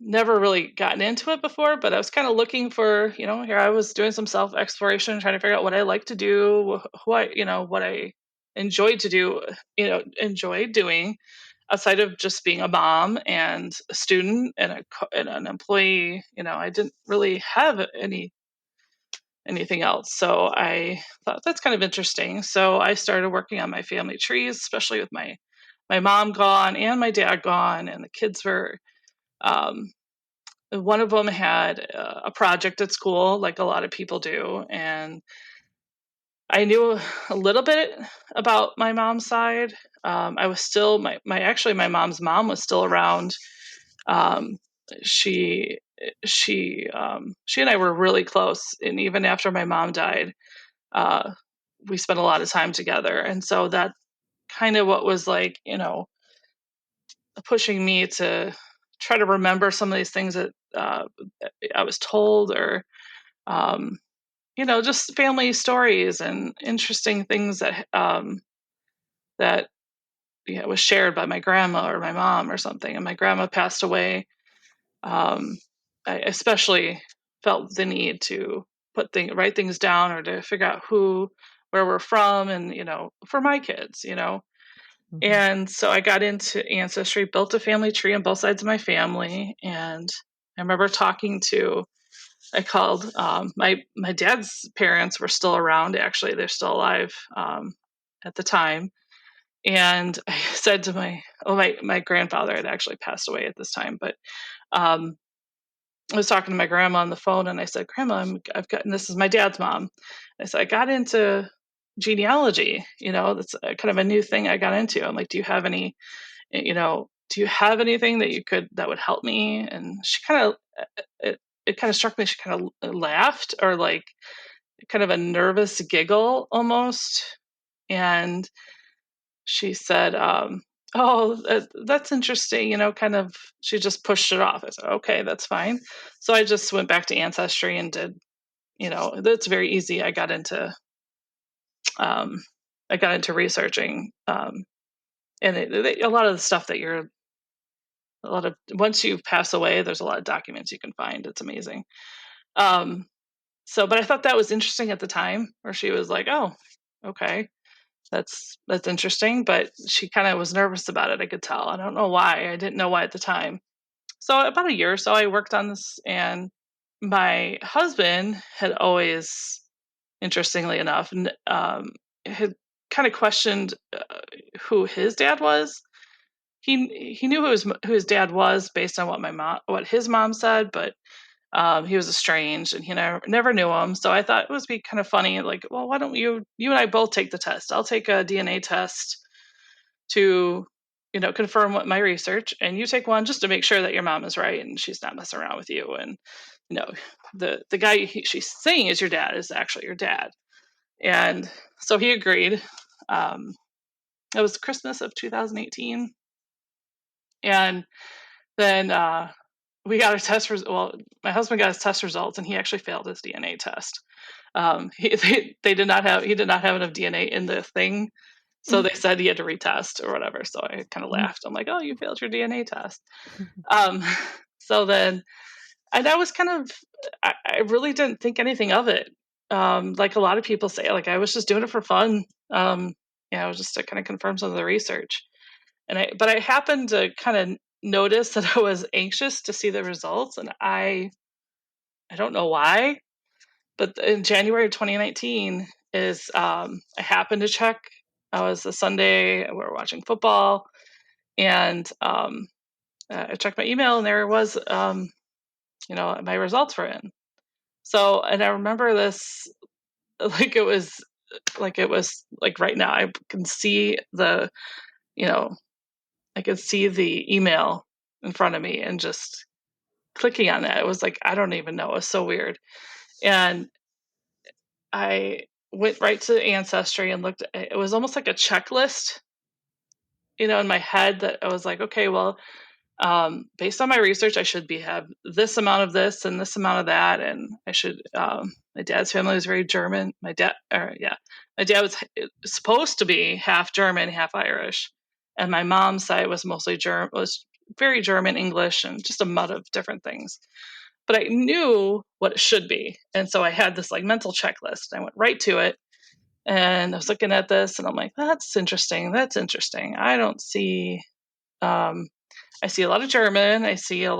never really gotten into it before, but I was kind of looking for, here I was doing some self exploration, trying to figure out what I like to do, what I enjoyed to do, enjoyed doing outside of just being a mom and a student and and an employee. I didn't really have anything else. So I thought that's kind of interesting. So I started working on my family trees, especially with my mom gone and my dad gone, and the kids were. Um, One of them had a project at school, like a lot of people do, and I knew a little bit about my mom's side. I was still my mom's mom was still around. Um, she she and I were really close, and even after my mom died, uh, we spent a lot of time together. And so that kind of what was like, pushing me to try to remember some of these things that I was told, or, um, just family stories and interesting things that was shared by my grandma or my mom or something. And my grandma passed away. Um, I especially felt the need to write things down, or to figure out where we're from, and for my kids. Mhm. And so I got into ancestry, built a family tree on both sides of my family, and I remember I called my dad's parents were still around. Actually, they're still alive at the time. And I said to my grandfather had actually passed away at this time, but um, I was talking to my grandma on the phone, and I said, "Grandma, I've gotten this is my dad's mom." I said, "I got into genealogy. That's kind of a new thing I got into. I'm like, do you have anything that would help me?" And she kind of it kind of struck me. She kind of laughed, or like kind of a nervous giggle almost, and she said, "Oh, that's interesting." Kind of. She just pushed it off. I said, "Okay, that's fine." So I just went back to ancestry and did. That's very easy. Um, I got into researching, and a lot of the stuff that once you pass away, there's a lot of documents you can find. It's amazing. Um, but I thought that was interesting at the time, where she was like, "Oh, okay, that's interesting," but she kind of was nervous about it. I could tell. I don't know why. I didn't know why at the time. So about a year or so, I worked on this, and my husband had always, interestingly enough, had kind of questioned who his dad was. He knew who his dad was based on what his mom said, but he was estranged, and he never knew him. So I thought it would be kind of funny, like, well, why don't you and I both take the test? I'll take a DNA test, to, confirm what my research, and you take one just to make sure that your mom is right and she's not messing around with you. And, the guy she's saying is your dad is actually your dad. And so he agreed. It was Christmas of 2018. And then we got our test well, my husband got his test results, and he actually failed his DNA test. He did not have enough DNA in the thing, so they said he had to retest or whatever. So I kind of laughed. I'm like, "Oh, you failed your DNA test." Um, so then, and I was kind of, I really didn't think anything of it. Like a lot of people say, like I was just doing it for fun. Just to kind of confirm some of the research. But I happened to kind of notice that I was anxious to see the results, and I don't know why, but in January of 2019 is I happened to check. I was a Sunday, we were watching football, and I checked my email, and there was my results were in. So, and I remember this like it was like right now. I can see you know I could see the email in front of me, and just clicking on that, it was like, I don't even know. It was so weird. And I went right to Ancestry and looked. It was almost like a checklist, in my head, that I was like, okay, well, based on my research, I should have this amount of this and this amount of that, and I should. My dad's family was very German. My dad was supposed to be half German, half Irish, and my mom's side was mostly was very German, English, and just a mud of different things. But I knew what it should be, and so I had this like mental checklist. I went right to it, and I was looking at this, and I'm like, that's interesting. That's interesting. I don't see. I see a lot of German. I see um,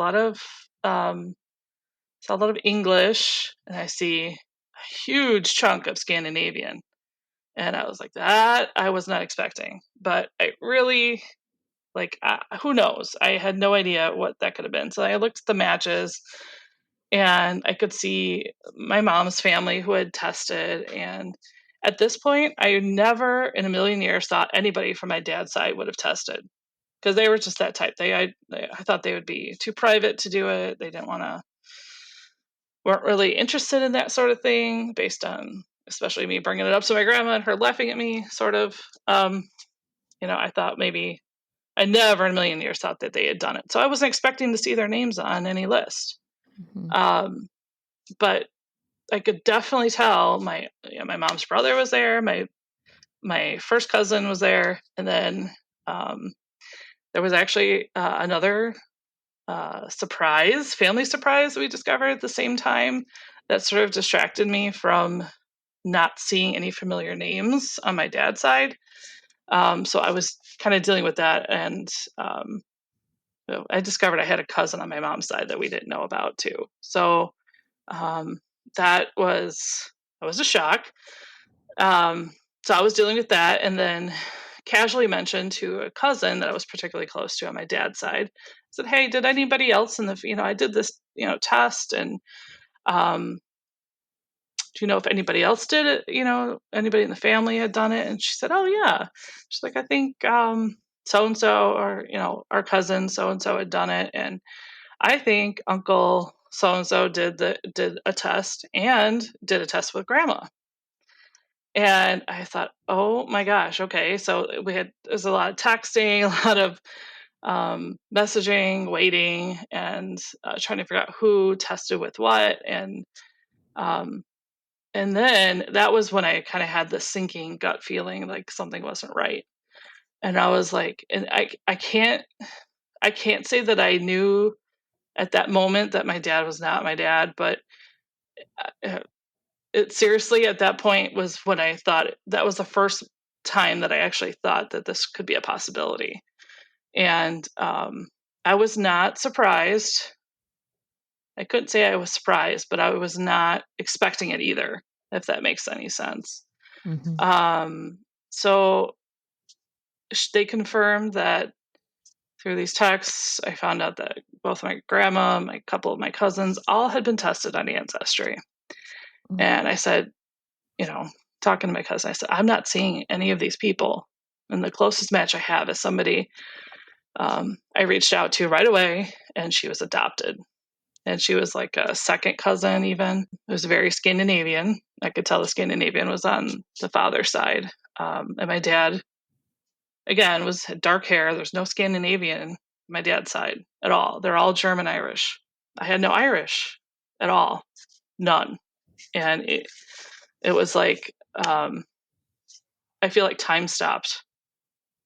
a lot of English, and I see a huge chunk of Scandinavian. And I was like, that I was not expecting. But I really who knows? I had no idea what that could have been. So I looked at the matches, and I could see my mom's family who had tested. And at this point, I never in a million years thought anybody from my dad's side would have tested, because they were just that type. I thought they would be too private to do it. They didn't want to, weren't really interested in that sort of thing, based on especially me bringing it up to my grandma and her laughing at me, sort of. I thought maybe, I never in a million years thought that they had done it. So I wasn't expecting to see their names on any list. Mm-hmm. But I could definitely tell my mom's brother was there. My first cousin was there, and then there was actually another family surprise we discovered at the same time, that sort of distracted me from not seeing any familiar names on my dad's side. So I was kind of dealing with that, and I discovered I had a cousin on my mom's side that we didn't know about too. So that was a shock. So I was dealing with that, and then casually mentioned to a cousin that I was particularly close to on my dad's side. I said, "Hey, did anybody else I did this, test, and do you know if anybody else did it? Anybody in the family had done it?" And she said, "Oh yeah." She's like, "I think so and so, or our cousin so and so had done it, and I think Uncle so and so did a test, and did a test with Grandma." And I thought, oh my gosh, okay. So there's a lot of texting, a lot of messaging, waiting, and trying to figure out who tested with what. Um, and then that was when I kind of had this sinking gut feeling like something wasn't right. And I was like, and I can't say that I knew at that moment that my dad was not my dad, but uh, it seriously, at that point, was when I thought, that was the first time that I actually thought that this could be a possibility. And I was not surprised. I couldn't say I was surprised, but I was not expecting it either, if that makes any sense. Mm-hmm. So they confirmed that through these texts. I found out that both my grandma, my couple of my cousins, all had been tested on Ancestry. And I said, talking to my cousin, I said, I'm not seeing any of these people. And the closest match I have is somebody I reached out to right away, and she was adopted. And she was like a second cousin even. It was very Scandinavian. I could tell the Scandinavian was on the father's side. And my dad, again, had dark hair. There's no Scandinavian on my dad's side at all. They're all German Irish. I had no Irish at all. None. And it was like, I feel like time stopped.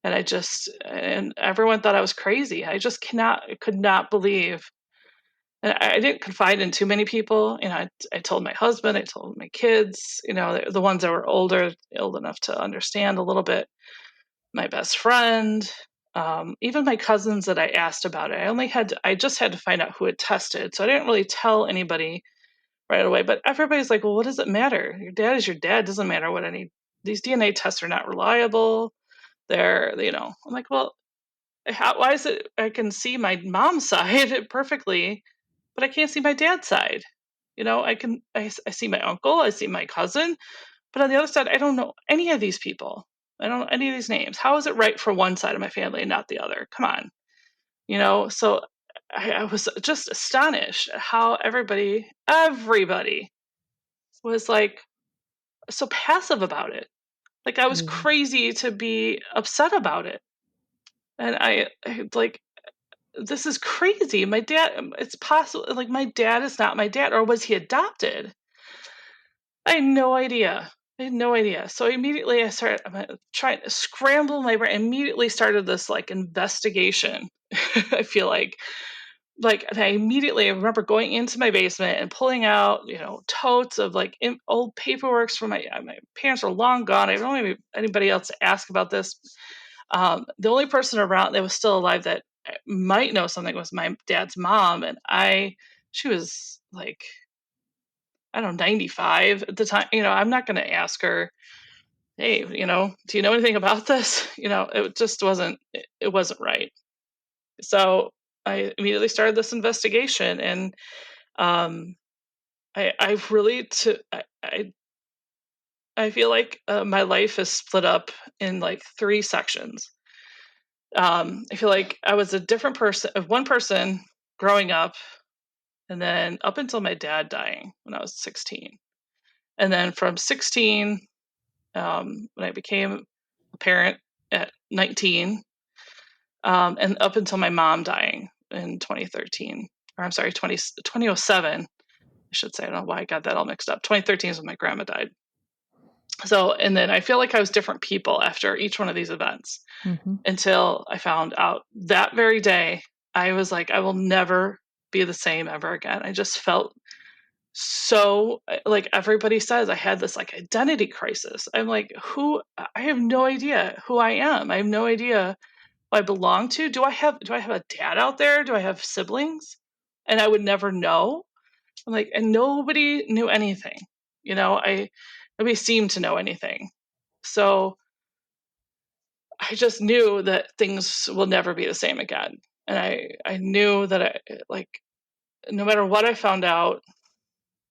And and everyone thought I was crazy. I just could not believe. And I didn't confide in too many people. I told my husband, I told my kids, the ones that were older, old enough to understand a little bit, my best friend, even my cousins that I asked about it. I just had to find out who had tested. So I didn't really tell anybody right away, but everybody's like, well, what does it matter? Your dad is your dad. Doesn't matter these DNA tests are not reliable. I'm like, well, why is it I can see my mom's side perfectly, but I can't see my dad's side? I see my uncle, I see my cousin, but on the other side, I don't know any of these people. I don't know any of these names. How is it right for one side of my family and not the other? Come on. So I was just astonished at how everybody was like so passive about it. Like I was crazy to be upset about it. And I like, this is crazy. My dad, it's possible, like, my dad is not my dad, or was he adopted? I had no idea. So immediately I'm trying to scramble my brain. Immediately started this like investigation. I feel and I remember going into my basement and pulling out, totes of like old paperwork from my parents are long gone. I don't have anybody else to ask about this. The only person around that was still alive that might know something was my dad's mom, and she was like, I don't know, 95 at the time. I'm not going to ask her, hey, do you know anything about this? It just it wasn't right. So I immediately started this investigation, and I really I feel like my life is split up in like three sections. I feel like I was a different person, of one person growing up, and then up until my dad dying when I was 16. And then from 16, when I became a parent at 19, and up until my mom dying in 2013, or I'm sorry, 2007, I should say. I don't know why I got that all mixed up. 2013 is when my grandma died. So, and then I feel like I was different people after each one of these events, until I found out that very day, I was like, I will never be the same ever again. I just felt so, like everybody says, I had this like identity crisis. I'm like, I have no idea who I am. I have no idea who I belong to. Do I have a dad out there? Do I have siblings? And I would never know. I'm like, and nobody knew anything. Nobody seemed to know anything. So I just knew that things will never be the same again. And I knew that no matter what I found out,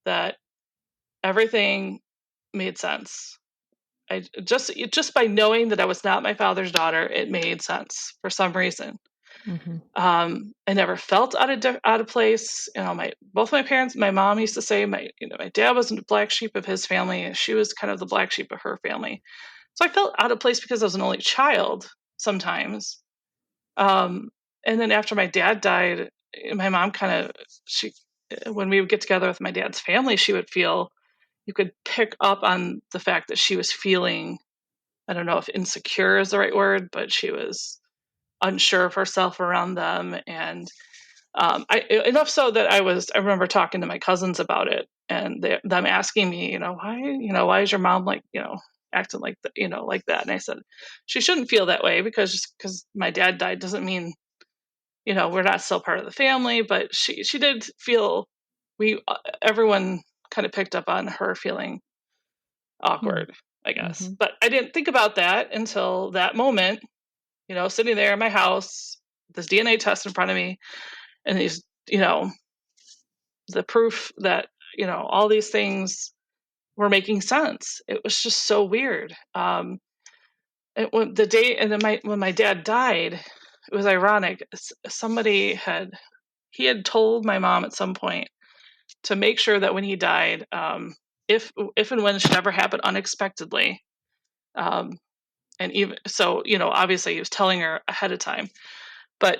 that everything made sense. I just by knowing that I was not my father's daughter, it made sense for some reason. I never felt out of place. Both my parents, my mom used to say my dad wasn't the black sheep of his family. She was kind of the black sheep of her family. So I felt out of place because I was an only child sometimes. And then after my dad died, my mom when we would get together with my dad's family, you could pick up on the fact that she was feeling, I don't know if insecure is the right word, but she was unsure of herself around them. And enough so that I remember talking to my cousins about it, and them asking me, why is your mom acting like that? And I said, she shouldn't feel that way, because my dad died doesn't mean, we're not still part of the family. But she did feel, everyone kind of picked up on her feeling awkward, I guess. But I didn't think about that until that moment, sitting there in my house, this DNA test in front of me, and these, the proof that, all these things were making sense. It was just so weird. when the day, and then when my dad died, it was ironic. He had told my mom at some point to make sure that when he died, if and when it should ever happen unexpectedly, um, and even so, obviously he was telling her ahead of time, but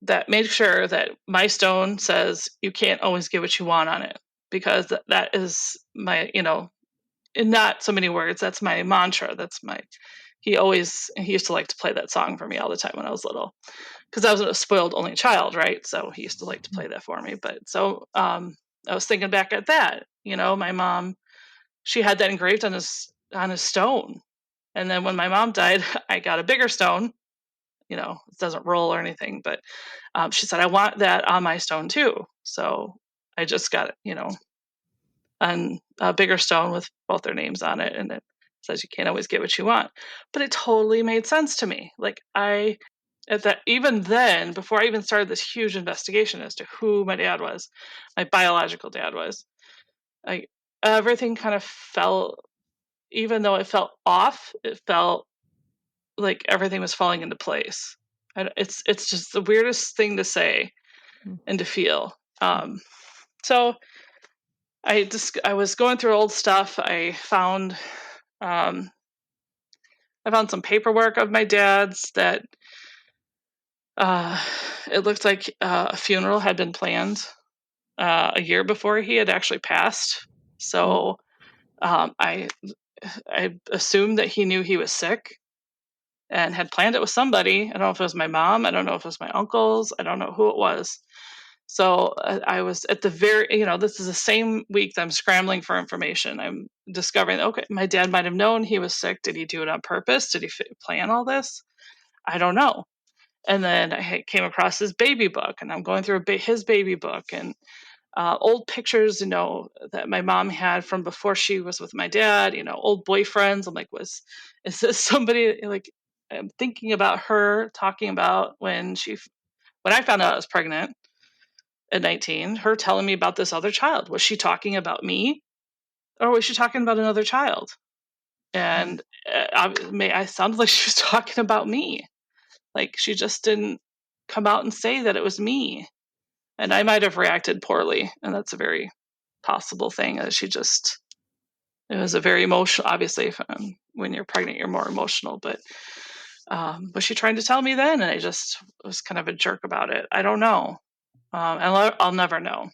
that made sure that my stone says you can't always get what you want on it, because that is my, in not so many words, that's my mantra. That's my he used to like to play that song for me all the time when I was little, because I was a spoiled only child, right? So he used to like to play that for me. But so I was thinking back at that. My mom, she had that engraved on his stone, and then when my mom died, I got a bigger stone. It doesn't roll or anything, but she said I want that on my stone too. So I just got on a bigger stone with both their names on it, and it says you can't always get what you want. But it totally made sense to me. Like at that, even then, before I even started this huge investigation as to who my dad was, my biological dad was, I everything kind of felt, even though it felt off, it felt like everything was falling into place. It's just the weirdest thing to say and to feel. So I was going through old stuff. Um, I found some paperwork of my dad's that it looked like a funeral had been planned a year before he had actually passed. So I assumed that he knew he was sick and had planned it with somebody. I don't know if it was my mom. I don't know if it was my uncles. I don't know who it was. So I was at the this is the same week that I'm scrambling for information. I'm discovering, okay, my dad might have known he was sick. Did he do it on purpose? Did he plan all this? I don't know. And then I came across his baby book, and I'm going through his baby book, and old pictures, that my mom had from before she was with my dad, old boyfriends. I'm like, is this somebody, like, I'm thinking about her talking about when I found out I was pregnant at 19, her telling me about this other child. Was she talking about me, or was she talking about another child? And I sounded like she was talking about me. Like, she just didn't come out and say that it was me. And I might have reacted poorly, and that's a very possible thing. It was a very emotional, obviously, when you're pregnant, you're more emotional, but was she trying to tell me then? And I just was kind of a jerk about it. I don't know. And I'll never know.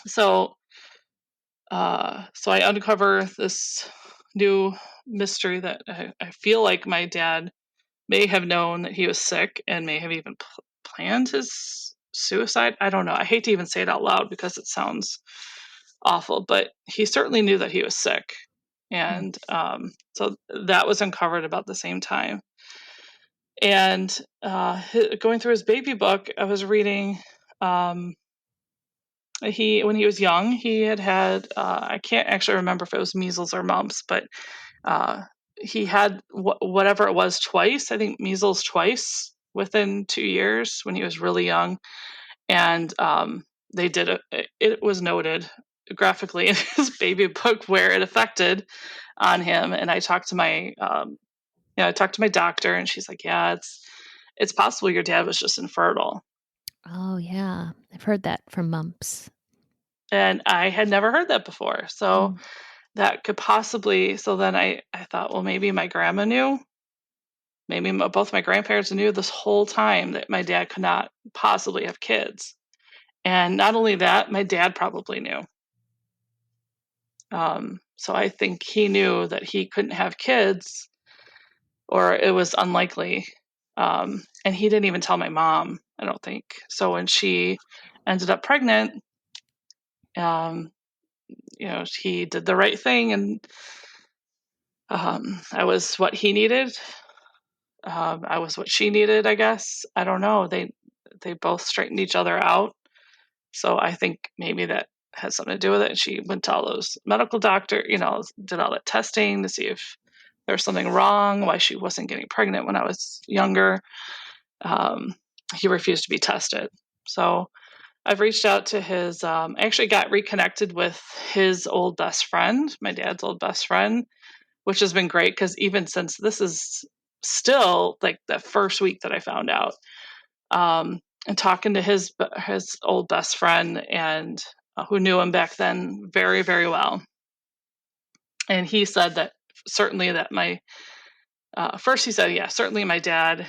So I uncover this new mystery that I feel like my dad may have known that he was sick and may have even planned his suicide. I don't know. I hate to even say it out loud because it sounds awful, but he certainly knew that he was sick. And so that was uncovered about the same time. And going through his baby book, I was reading when he was young, he had I can't actually remember if it was measles or mumps, but he had whatever it was twice. I think measles twice within 2 years when he was really young. And it was noted graphically in his baby book where it affected on him. And I talked to my doctor, and she's like, yeah, it's possible your dad was just infertile. Oh, yeah. I've heard that from mumps. And I had never heard that before. So that could possibly, so then I thought, well, maybe my grandma knew. Maybe both my grandparents knew this whole time that my dad could not possibly have kids. And not only that, my dad probably knew. So I think he knew that he couldn't have kids, or it was unlikely. And he didn't even tell my mom, I don't think. So when she ended up pregnant, he did the right thing, and I was what he needed. I was what she needed, I guess. I don't know. They both straightened each other out. So I think maybe that has something to do with it. She went to all those medical doctor, did all that testing to see if there was something wrong, why she wasn't getting pregnant when I was younger. He refused to be tested. So I've reached out to I actually got reconnected with his old best friend, my dad's old best friend, which has been great because even since this is still like the first week that I found out, and talking to his old best friend and who knew him back then very, very well. And he said that certainly that my first he said, yeah, certainly my dad,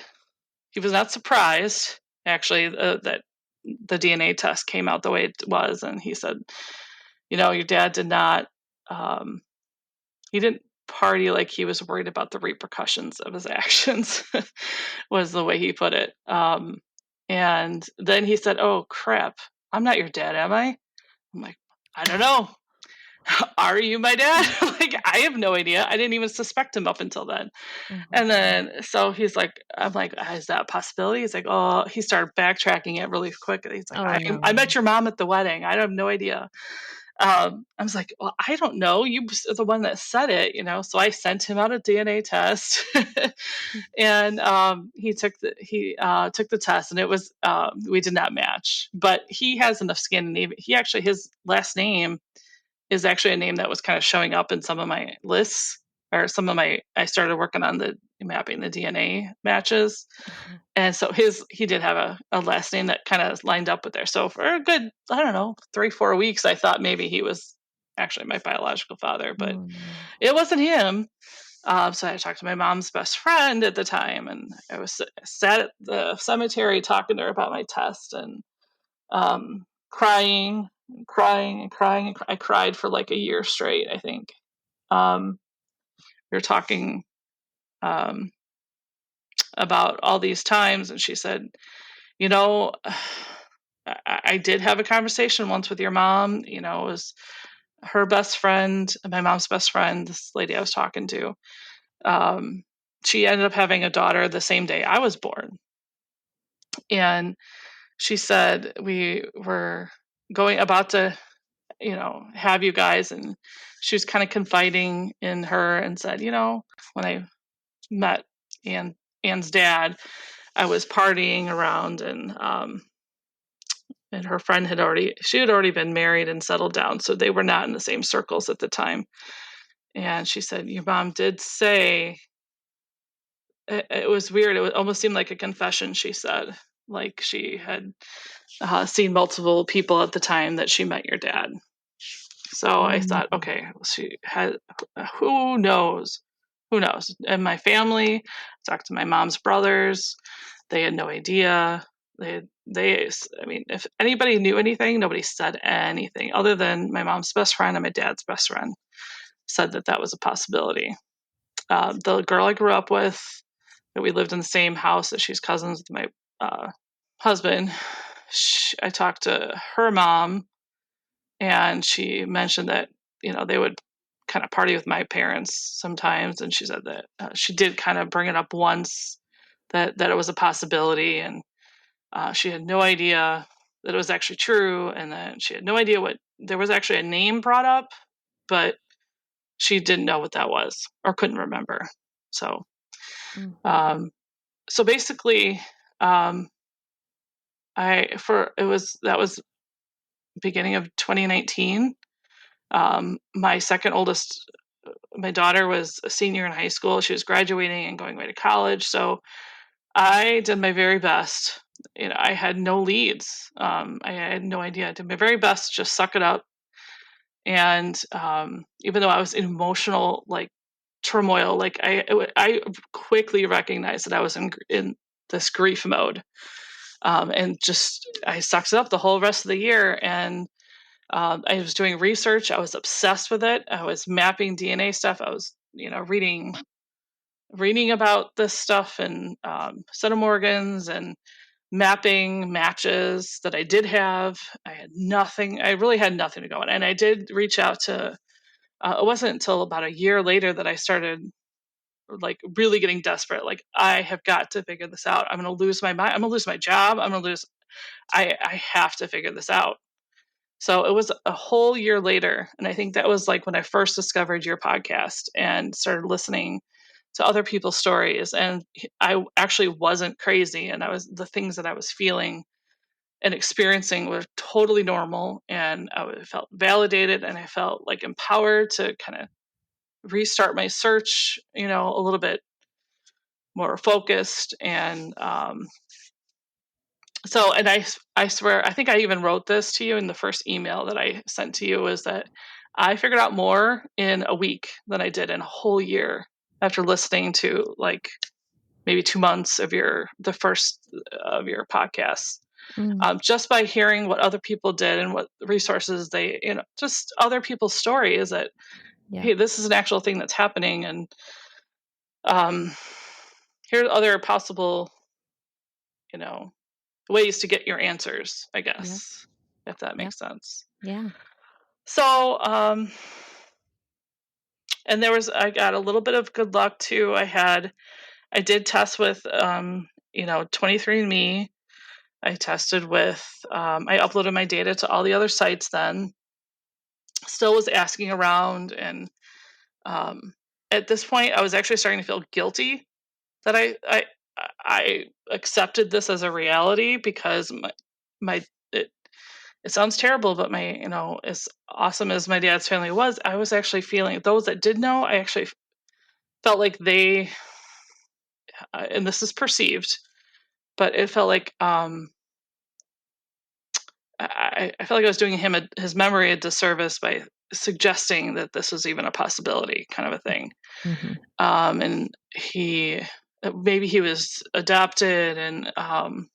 he was not surprised actually that the DNA test came out the way it was. And he said, your dad did not, um, he didn't party like he was worried about the repercussions of his actions, was the way he put it. And then he said, oh, crap, I'm not your dad, am I? I'm like, I don't know. Are you my dad? Like, I have no idea. I didn't even suspect him up until then. And then, so he's like, I'm like, is that a possibility? He's like, oh, he started backtracking it really quick. And he's like, Oh, I no. met your mom at the wedding. I have no idea. I was like, well, I don't know. You are the one that said it, So I sent him out a DNA test, and he took the test, and it was we did not match. But he has enough Scandinavian. His last name is actually a name that was kind of showing up in some of my lists, or I started working on the mapping the DNA matches. And so he did have a last name that kind of lined up with there. So for a good, I don't know, 3-4 weeks, I thought maybe he was actually my biological father, but Oh, no. it wasn't him. So I talked to my mom's best friend at the time, and I was sat at the cemetery talking to her about my test, and crying and crying and crying. I cried for like a year straight, I think. We were talking um, about all these times, and she said, you know, I did have a conversation once with your mom. It was her best friend, my mom's best friend, this lady I was talking to. She ended up having a daughter the same day I was born. And she said, we were about to, have you guys. And she was kind of confiding in her and said, when I met Anne's dad, I was partying around, and her friend had already been married and settled down, so they were not in the same circles at the time. And she said, your mom did say, it was weird, it almost seemed like a confession. She said, like, she had seen multiple people at the time that she met your dad. So I thought, Mm. okay, she had, who knows? Who knows? And my family, I talked to my mom's brothers, they had no idea. I mean, if anybody knew anything, nobody said anything other than my mom's best friend and my dad's best friend said that that was a possibility. The girl I grew up with, that we lived in the same house, that she's cousins with my husband, I talked to her mom, and she mentioned that they would kind of party with my parents sometimes, and she said that she did kind of bring it up once, that it was a possibility, and she had no idea that it was actually true, and then she had no idea what there was actually a name brought up, but she didn't know what that was or couldn't remember. So, Mhm. um, so basically, um, that was beginning of 2019. My second oldest, my daughter, was a senior in high school. She was graduating and going away to college. So I did my very best. I had no leads. I had no idea. I did my very best to just suck it up. And even though I was in emotional like turmoil, like I quickly recognized that I was in this grief mode, and just I sucked it up the whole rest of the year. And I was doing research. I was obsessed with it. I was mapping DNA stuff. I was, reading about this stuff, and centimorgans, and mapping matches that I did have. I had nothing. I really had nothing to go on. And I did reach out to. It wasn't until about a year later that I started like really getting desperate. Like, I have got to figure this out. I'm going to lose my mind. I'm going to lose my job. I'm going to lose. I have to figure this out. So it was a whole year later. And I think that was like when I first discovered your podcast and started listening to other people's stories. And I actually wasn't crazy. And the things that I was feeling and experiencing were totally normal. And I felt validated, and I felt like empowered to kind of restart my search, a little bit more focused. And so, and I swear, I think I even wrote this to you in the first email that I sent to you, is that I figured out more in a week than I did in a whole year after listening to like maybe 2 months of the first of your podcasts. Just by hearing what other people did and what resources they, just other people's story, is that, hey, this is an actual thing that's happening. And here are other possible, ways to get your answers, I guess, if that makes sense. Yeah. So, and I got a little bit of good luck too. I did test with, 23andMe. I tested with, I uploaded my data to all the other sites then. Still was asking around. And at this point, I was actually starting to feel guilty that I accepted this as a reality, because my it, it sounds terrible, but as awesome as my dad's family was, I was actually feeling, those that did know, I actually felt like they, and this is perceived, but it felt like, I felt like I was doing his memory a disservice by suggesting that this was even a possibility, kind of a thing. And maybe he was adopted, and I'm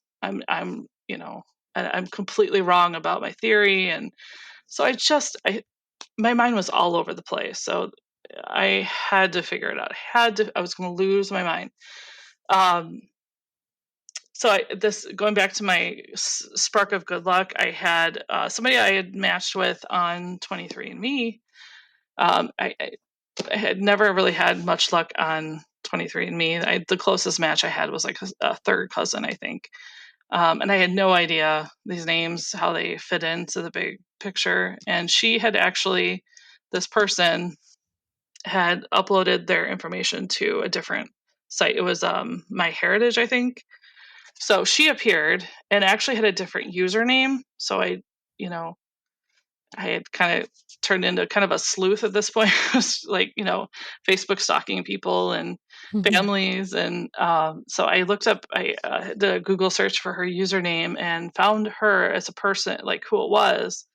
I'm completely wrong about my theory. And so my mind was all over the place. So I had to figure it out. I was going to lose my mind. So going back to my spark of good luck, I had somebody I had matched with on 23andMe. I had never really had much luck on 23andMe. The closest match I had was like a third cousin, I think. And I had no idea these names, how they fit into the big picture. And this person had uploaded their information to a different site. It was My Heritage, I think. So she appeared and actually had a different username. So I had kind of turned into kind of a sleuth at this point. Like, Facebook stalking people and families. And so I looked up, I did a Google search for her username and found her as a person, like who it was.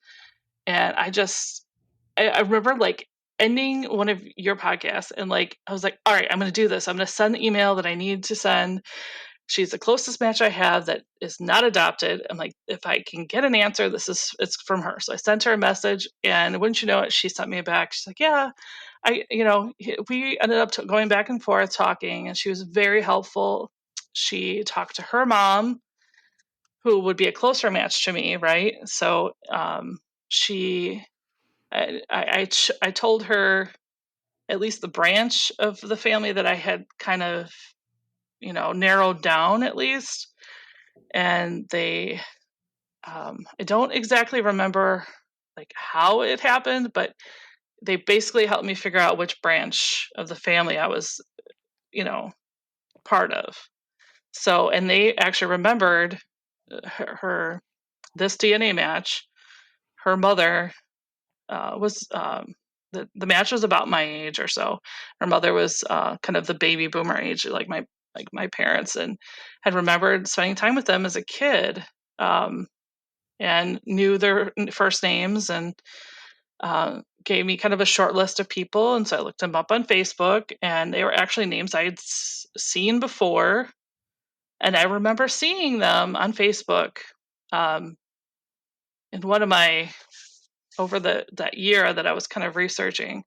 And I remember like ending one of your podcasts, and like, I was like, all right, I'm going to do this. I'm going to send the email that I need to send. She's the closest match I have that is not adopted. I'm like, if I can get an answer, it's from her. So I sent her a message, and wouldn't you know it, she sent me back. She's like, yeah, we ended up going back and forth talking, and she was very helpful. She talked to her mom, who would be a closer match to me, right? So I told her at least the branch of the family that I had kind of narrowed down at least. And I don't exactly remember like how it happened, but they basically helped me figure out which branch of the family I was, part of. So, and they actually remembered this DNA match. Her mother was the match was about my age or so. Her mother was kind of the baby boomer age, like my parents, and had remembered spending time with them as a kid, and knew their first names, and gave me kind of a short list of people. And so I looked them up on Facebook, and they were actually names I had seen before. And I remember seeing them on Facebook in one of my over that year that I was kind of researching.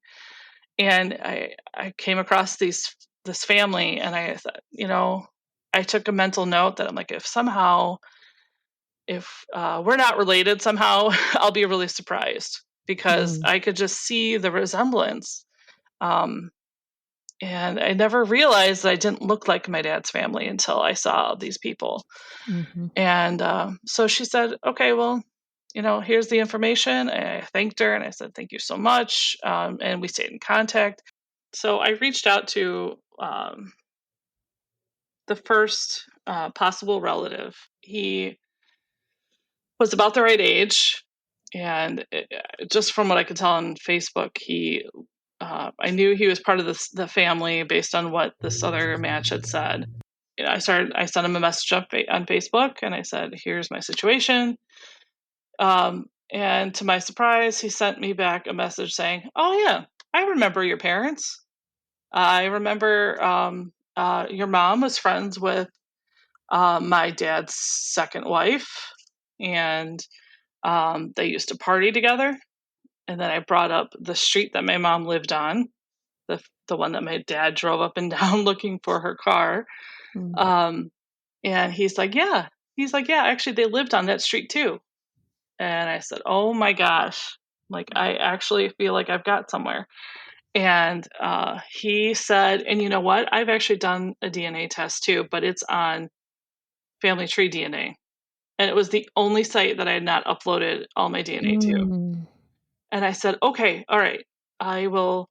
And I came across this family, and I thought, I took a mental note that I'm like, if we're not related somehow, I'll be really surprised, because I could just see the resemblance. Um, and I never realized that I didn't look like my dad's family until I saw these people. And so she said, okay, well, here's the information. And I thanked her, and I said, thank you so much. And we stayed in contact. So I reached out to the first possible relative. He was about the right age. And just from what I could tell on Facebook, he I knew he was part of the family based on what this other match had said. I sent him a message on Facebook, and I said, "Here's my situation." And to my surprise, he sent me back a message saying, "Oh yeah, I remember your parents. I remember your mom was friends with my dad's second wife, and they used to party together." And then I brought up the street that my mom lived on, the one that my dad drove up and down looking for her car. Mm. Um, and he's like, "Yeah." He's like, "Yeah, actually, they lived on that street too." And I said, "Oh my gosh, like I actually feel like I've got somewhere." And he said, "And you know what? I've actually done a DNA test too, but it's on Family Tree DNA." And it was the only site that I had not uploaded all my DNA to. Mm. And I said, "Okay, all right, I will.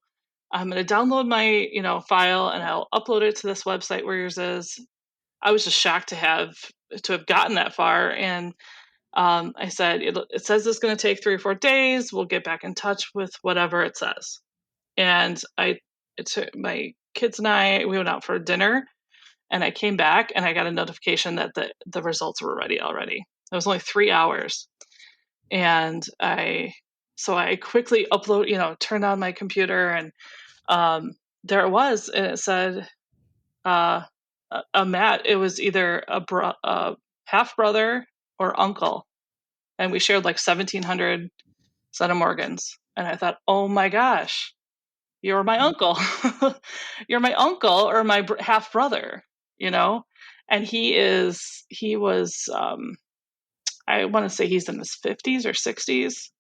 I'm going to download my file and I'll upload it to this website where yours is." I was just shocked to have gotten that far, and I said, "It says it's going to take 3 or 4 days. We'll get back in touch with whatever it says." And it took my kids and we went out for dinner, and I came back and I got a notification that the results were ready already. It was only 3 hours, and I quickly turned on my computer, and there it was, and it said uh, Matt. It was either a half brother or uncle, and we shared like 1,700 centimorgans. And I thought, oh my gosh, you're my uncle. You're my uncle or my half brother, you know? And he was, I want to say he's in his 50s or 60s.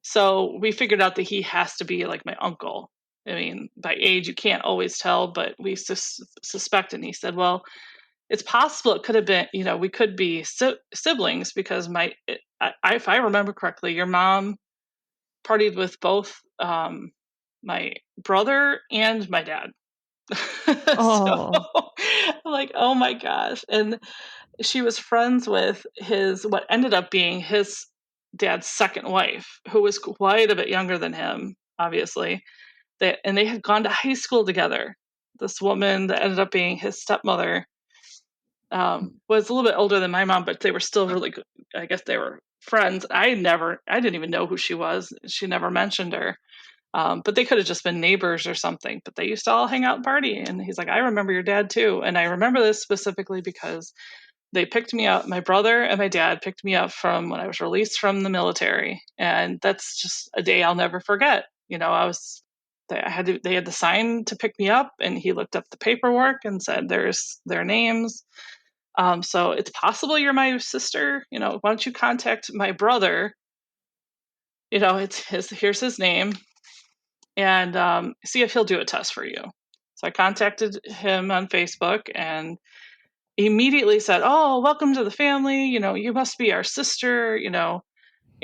So we figured out that he has to be like my uncle. I mean, by age, you can't always tell, but we suspect. And he said, "Well, it's possible it could have been, we could be siblings because if I remember correctly, your mom partied with both my brother and my dad." So Oh. I'm like, oh my gosh. And she was friends with what ended up being his dad's second wife, who was quite a bit younger than him, obviously. They had gone to high school together. This woman that ended up being his stepmother was a little bit older than my mom, but they were still really good. I guess they were friends. I didn't even know who she was. She never mentioned her. But they could have just been neighbors or something. But they used to all hang out and party. And he's like, "I remember your dad too." And I remember this specifically because they picked me up. My brother and my dad picked me up from when I was released from the military. And that's just a day I'll never forget. They had the sign to pick me up, and he looked up the paperwork and said, "There's their names. So it's possible you're my sister. Why don't you contact my brother? Here's his name, and see if he'll do a test for you." So I contacted him on Facebook, and he immediately said, "Oh, welcome to the family. You must be our sister.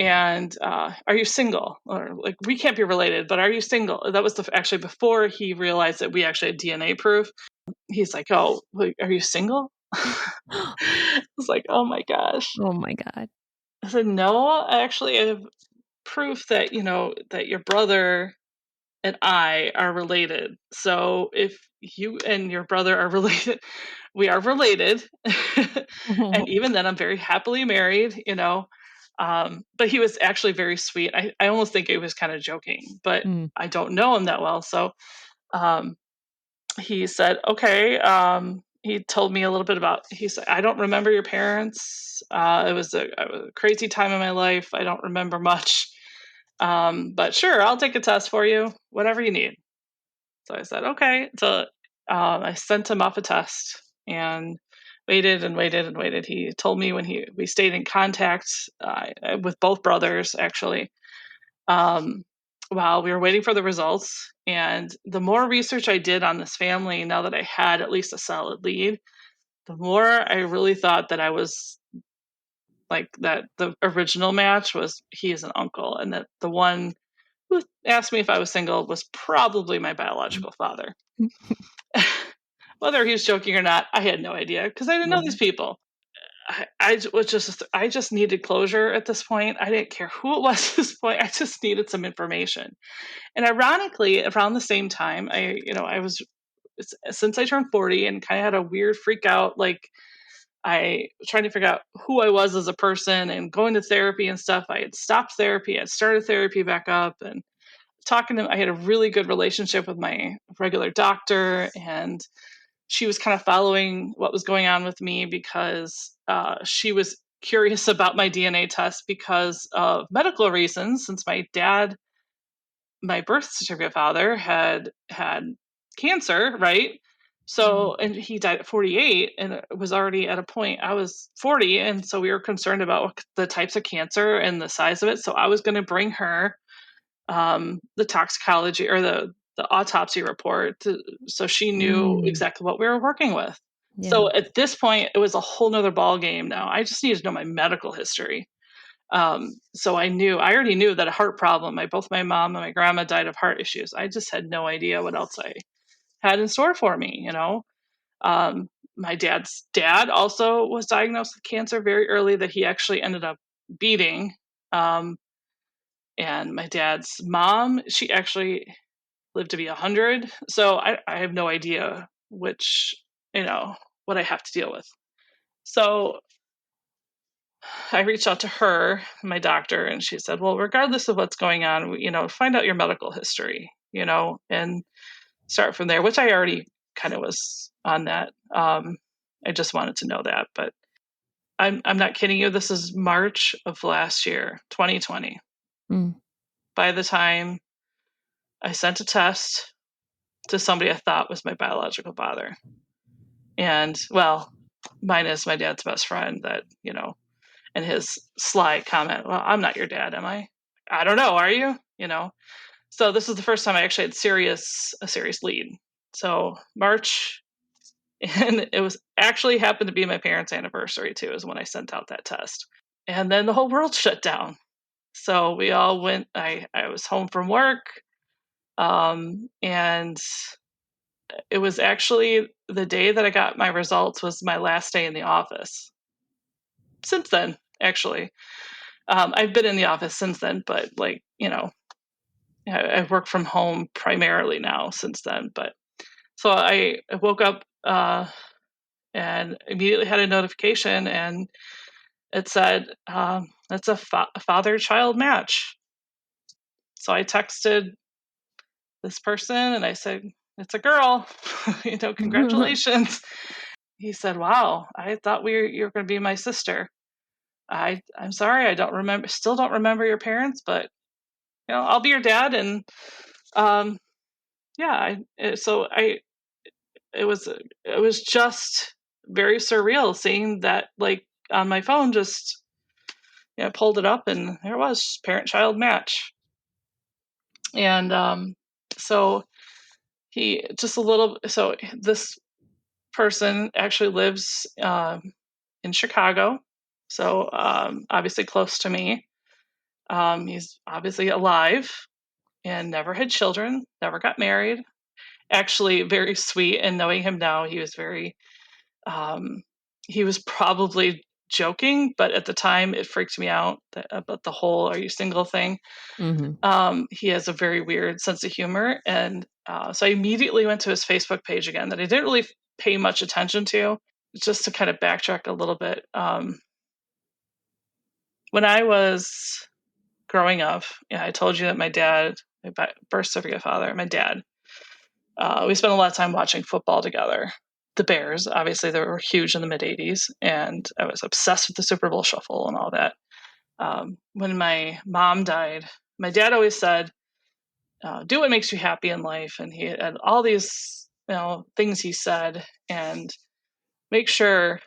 And are you single? Or like we can't be related, but are you single?" That was actually before he realized that we actually had DNA proof. He's like, "Oh, wait, are you single?" I was like, "Oh my gosh." Oh my God. I said, "No, I actually have proof that that your brother and I are related. So if you and your brother are related, we are related." And even then, I'm very happily married. But he was actually very sweet. I almost think he was kind of joking, but Mm. I don't know him that well. So um, he said, "Okay." He told me a little bit he said, "I don't remember your parents. It was a crazy time in my life. I don't remember much. But sure, I'll take a test for you, whatever you need." So I said, "Okay." So I sent him off a test and waited and waited and waited. He told me when we stayed in contact with both brothers, actually, um, while we were waiting for the results. And the more research I did on this family, now that I had at least a solid lead, the more I really thought that I was like that the original match was he is an uncle, and that the one who asked me if I was single was probably my biological father. Whether he was joking or not, I had no idea because I didn't know Yeah. these people. I just needed closure at this point. I didn't care who it was at this point. I just needed some information. And ironically, around the same time, I was, since I turned 40 and kind of had a weird freak out, like I was trying to figure out who I was as a person and going to therapy and stuff. I had stopped therapy, I had started therapy back up, and I had a really good relationship with my regular doctor, and she was kind of following what was going on with me because she was curious about my DNA test because of medical reasons, since my birth certificate father had cancer, right? So, and he died at 48, and it was already at a point, I was 40, and so we were concerned about the types of cancer and the size of it. So I was going to bring her the toxicology or the autopsy report so she knew exactly what we were working with. Yeah. So at this point, it was a whole nother ball game. Now I just needed to know my medical history. So I already knew that a heart problem. Both my mom and my grandma died of heart issues. I just had no idea what else I had in store for me. My dad's dad also was diagnosed with cancer very early that he actually ended up beating. Um, and my dad's mom, she actually lived to be 100. So I have no idea which, what I have to deal with. So I reached out to her, my doctor, and she said, well, regardless of what's going on, find out your medical history, and start from there, which I already kind of was on that. I just wanted to know that, but I'm not kidding you. This is March of last year, 2020. Mm. By the time I sent a test to somebody I thought was my biological father, and well, mine is my dad's best friend that, and his sly comment, well, I'm not your dad, am I? I don't know, are you? So this is the first time I actually had a serious lead. So March, and it was actually happened to be my parents' anniversary too, is when I sent out that test. And then the whole world shut down. So we all went, I was home from work. And it was actually the day that I got my results was my last day in the office. Since then, actually, I've been in the office since then, but I've worked from home primarily now since then. But so I woke up and immediately had a notification, and it said it's a father-child match. So I texted this person and I said, "It's a girl, congratulations." He said, "Wow, I thought you were going to be my sister. I'm sorry, I don't remember, still don't remember your parents, but I'll be your dad." And um, yeah, it was just very surreal seeing that, like, on my phone. Just I pulled it up and there it was, parent-child match. And so this person actually lives in Chicago, so obviously close to me. He's obviously alive and never had children, never got married. Actually, very sweet. And knowing him now, um, he was probably joking, but at the time it freaked me out about the whole "are you single" thing. He has a very weird sense of humor. And so I immediately went to his Facebook page again that I didn't really pay much attention to, just to kind of backtrack a little bit. When I was growing up, I told you that my birth certificate father, my dad, we spent a lot of time watching football together. The Bears, obviously, they were huge in the mid 80s, and I was obsessed with the Super Bowl shuffle and all that. When my mom died, my dad always said, do what makes you happy in life. And he had all these, things he said, and make sure,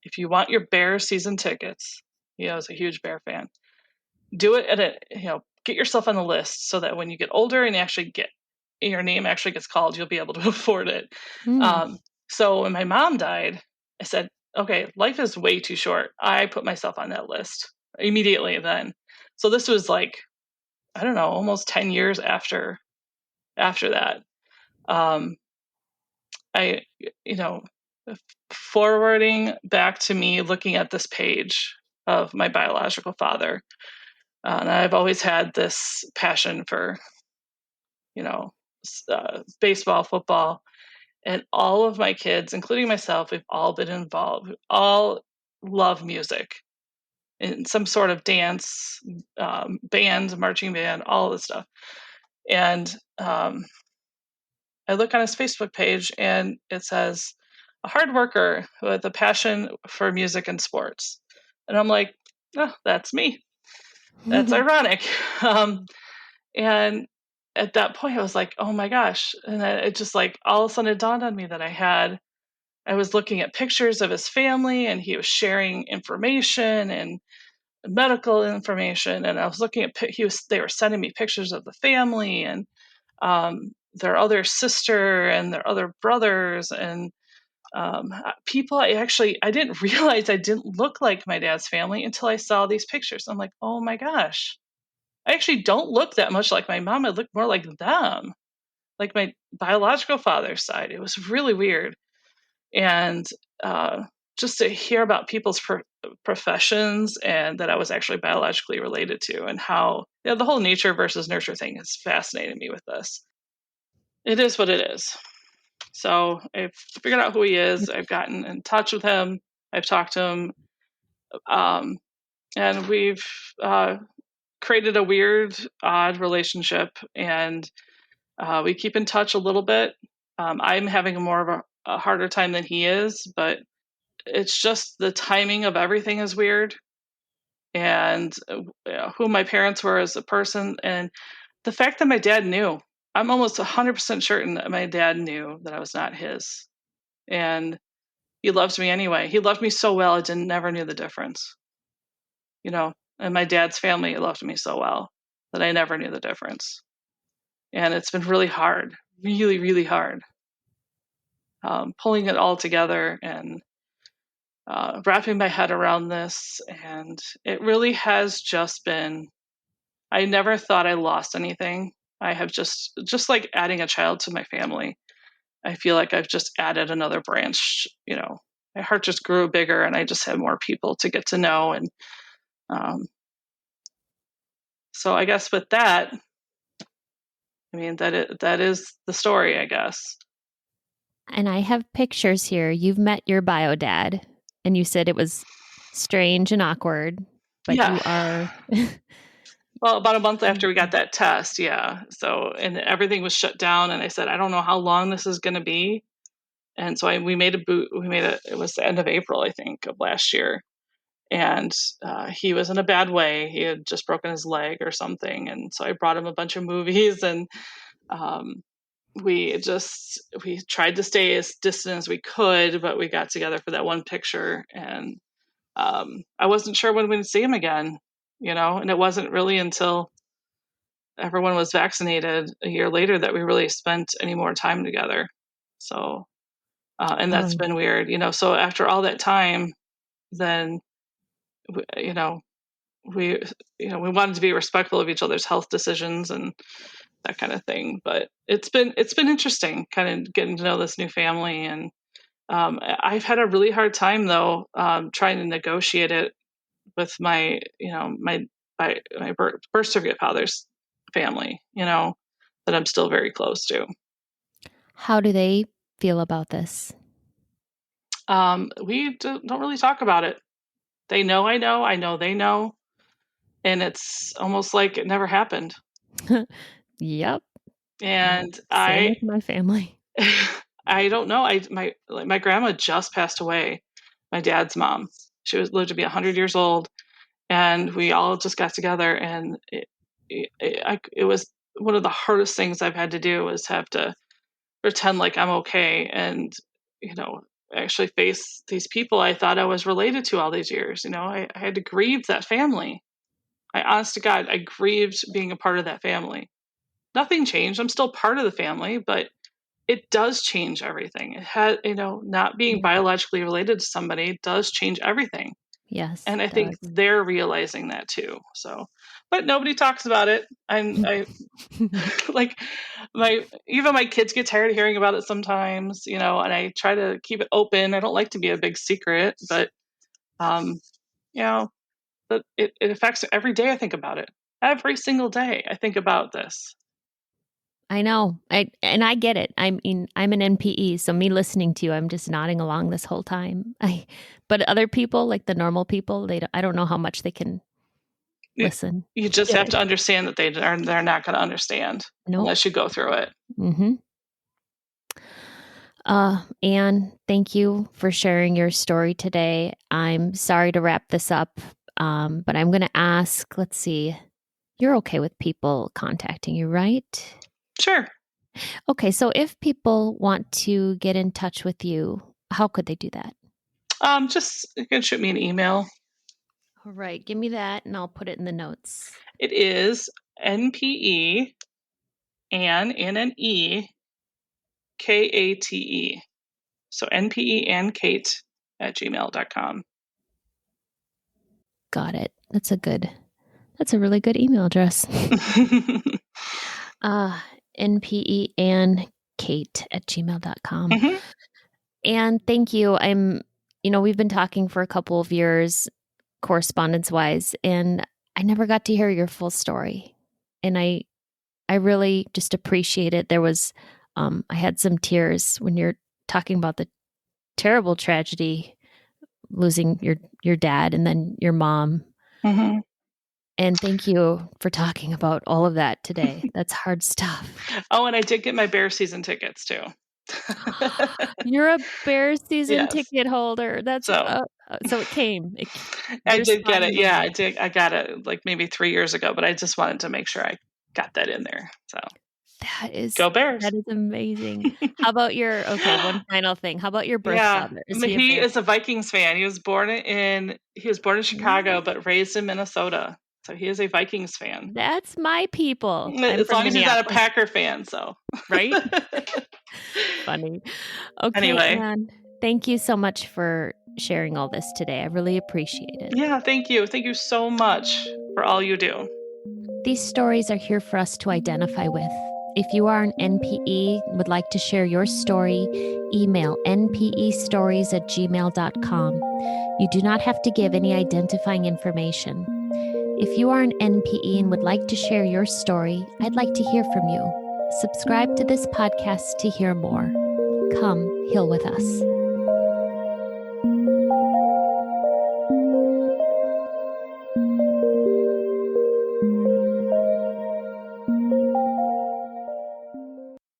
if you want your Bears season tickets, he was a huge Bear fan, do it get yourself on the list so that when you get older and your name actually gets called, you'll be able to afford it. Mm. So when my mom died, I said, okay, life is way too short. I put myself on that list immediately then. So this was like, I don't know, almost 10 years after that. Um, I, forwarding back to me looking at this page of my biological father. And I've always had this passion for, baseball, football, and all of my kids, including myself, we've all been involved. We all love music in some sort of dance, band, marching band, all this stuff. And I look on his Facebook page and it says, a hard worker with a passion for music and sports. And I'm like, oh, that's me. That's ironic. And at that point, I was like, oh my gosh. And it just like all of a sudden it dawned on me that I was looking at pictures of his family and he was sharing information and medical information. And I was looking at, they were sending me pictures of the family and their other sister and their other brothers and people I didn't realize I didn't look like my dad's family until I saw these pictures. I'm like, oh my gosh, I actually don't look that much like my mom. I look more like them, like my biological father's side. It was really weird. And just to hear about people's professions and that I was actually biologically related to, and how the whole nature versus nurture thing has fascinated me with this. It is what it is. So I've figured out who he is. I've gotten in touch with him. I've talked to him. And we've created a weird, odd relationship. And we keep in touch a little bit. I'm having more of a harder time than he is, but it's just the timing of everything is weird. And who my parents were as a person. And the fact that my dad knew. I'm almost 100% certain that my dad knew that I was not his. And he loves me anyway. He loved me so well, I never knew the difference. And my dad's family loved me so well that I never knew the difference. And it's been really hard, really, really hard, pulling it all together and wrapping my head around this. And it really has just been, I never thought I lost anything. I have just like adding a child to my family. I feel like I've just added another branch, my heart just grew bigger and I just had more people to get to know. And so I guess with that, I mean, that is the story, I guess. And I have pictures here. You've met your bio dad and you said it was strange and awkward, but Yeah. you are. Well, about a month after we got that test, yeah. So, and everything was shut down, and I said, I don't know how long this is going to be. And so we made it was the end of April, I think, of last year. And he was in a bad way. He had just broken his leg or something. And so I brought him a bunch of movies and we tried to stay as distant as we could, but we got together for that one picture. And I wasn't sure when we'd see him again, and it wasn't really until everyone was vaccinated a year later that we really spent any more time together. So, and that's been weird, so after all that time, then, we, we wanted to be respectful of each other's health decisions and that kind of thing. But it's been interesting kind of getting to know this new family. And I've had a really hard time though, trying to negotiate it with my birth certificate father's family, that I'm still very close to. How do they feel about this? We don't really talk about it. They know I know they know. And it's almost like it never happened. Yep. And Same with my family. I don't know. My grandma just passed away. My dad's mom. She lived to be 100 years old, and we all just got together. And it was one of the hardest things I've had to do is have to pretend like I'm okay, and actually face these people I thought I was related to all these years. I had to grieve that family. Honest to God, I grieved being a part of that family. Nothing changed. I'm still part of the family, but it does change everything. It has, not being biologically related to somebody does change everything. Yes. And I think they're realizing that too. So but nobody talks about it. I like even my kids get tired of hearing about it sometimes, and I try to keep it open. I don't like to be a big secret, but you know, but it affects every day. I think about it every single day. I think about this. I know. I get it. I mean, I'm an NPE, so me listening to you, I'm just nodding along this whole time. But other people, like the normal people, I don't know how much they can listen. You just have to understand that they're not going to understand unless you go through it. Mm-hmm. Anne, thank you for sharing your story today. I'm sorry to wrap this up, but I'm going to ask, let's see, you're okay with people contacting you, right? Sure. Okay, so if people want to get in touch with you, how could they do that? Just you can shoot me an email. All right, give me that and I'll put it in the notes. It is NPE, Anne, N-N-E, Kate. So NPE and Kate at gmail.com. Got it. That's a really good email address. NPE and Kate at gmail.com. Mm-hmm. And thank you. We've been talking for a couple of years correspondence wise, and I never got to hear your full story. And I really just appreciate it. There was, I had some tears when you're talking about the terrible tragedy, losing your dad and then your mom. Mm-hmm. And thank you for talking about all of that today. That's hard stuff. Oh, and I did get my bear season tickets too. You're a bear season Yes. ticket holder. That's so it came. I did get it. Yeah, I did. I got it like maybe 3 years ago, but I just wanted to make sure I got that in there. So go Bears. That is amazing. How about one final thing. How about your birth father? Is he a bear? Is a Vikings fan. He was born in Chicago, but raised in Minnesota. So he is a Vikings fan. That's my people. I'm As from long as he's not a Minneapolis. Packer fan, so. Right? Funny. Okay, Anyway. Anne, thank you so much for sharing all this today. I really appreciate it. Yeah, thank you. Thank you so much for all you do. These stories are here for us to identify with. If you are an NPE and would like to share your story, email npestories@gmail.com. You do not have to give any identifying information. If you are an NPE and would like to share your story, I'd like to hear from you. Subscribe to this podcast to hear more. Come heal with us.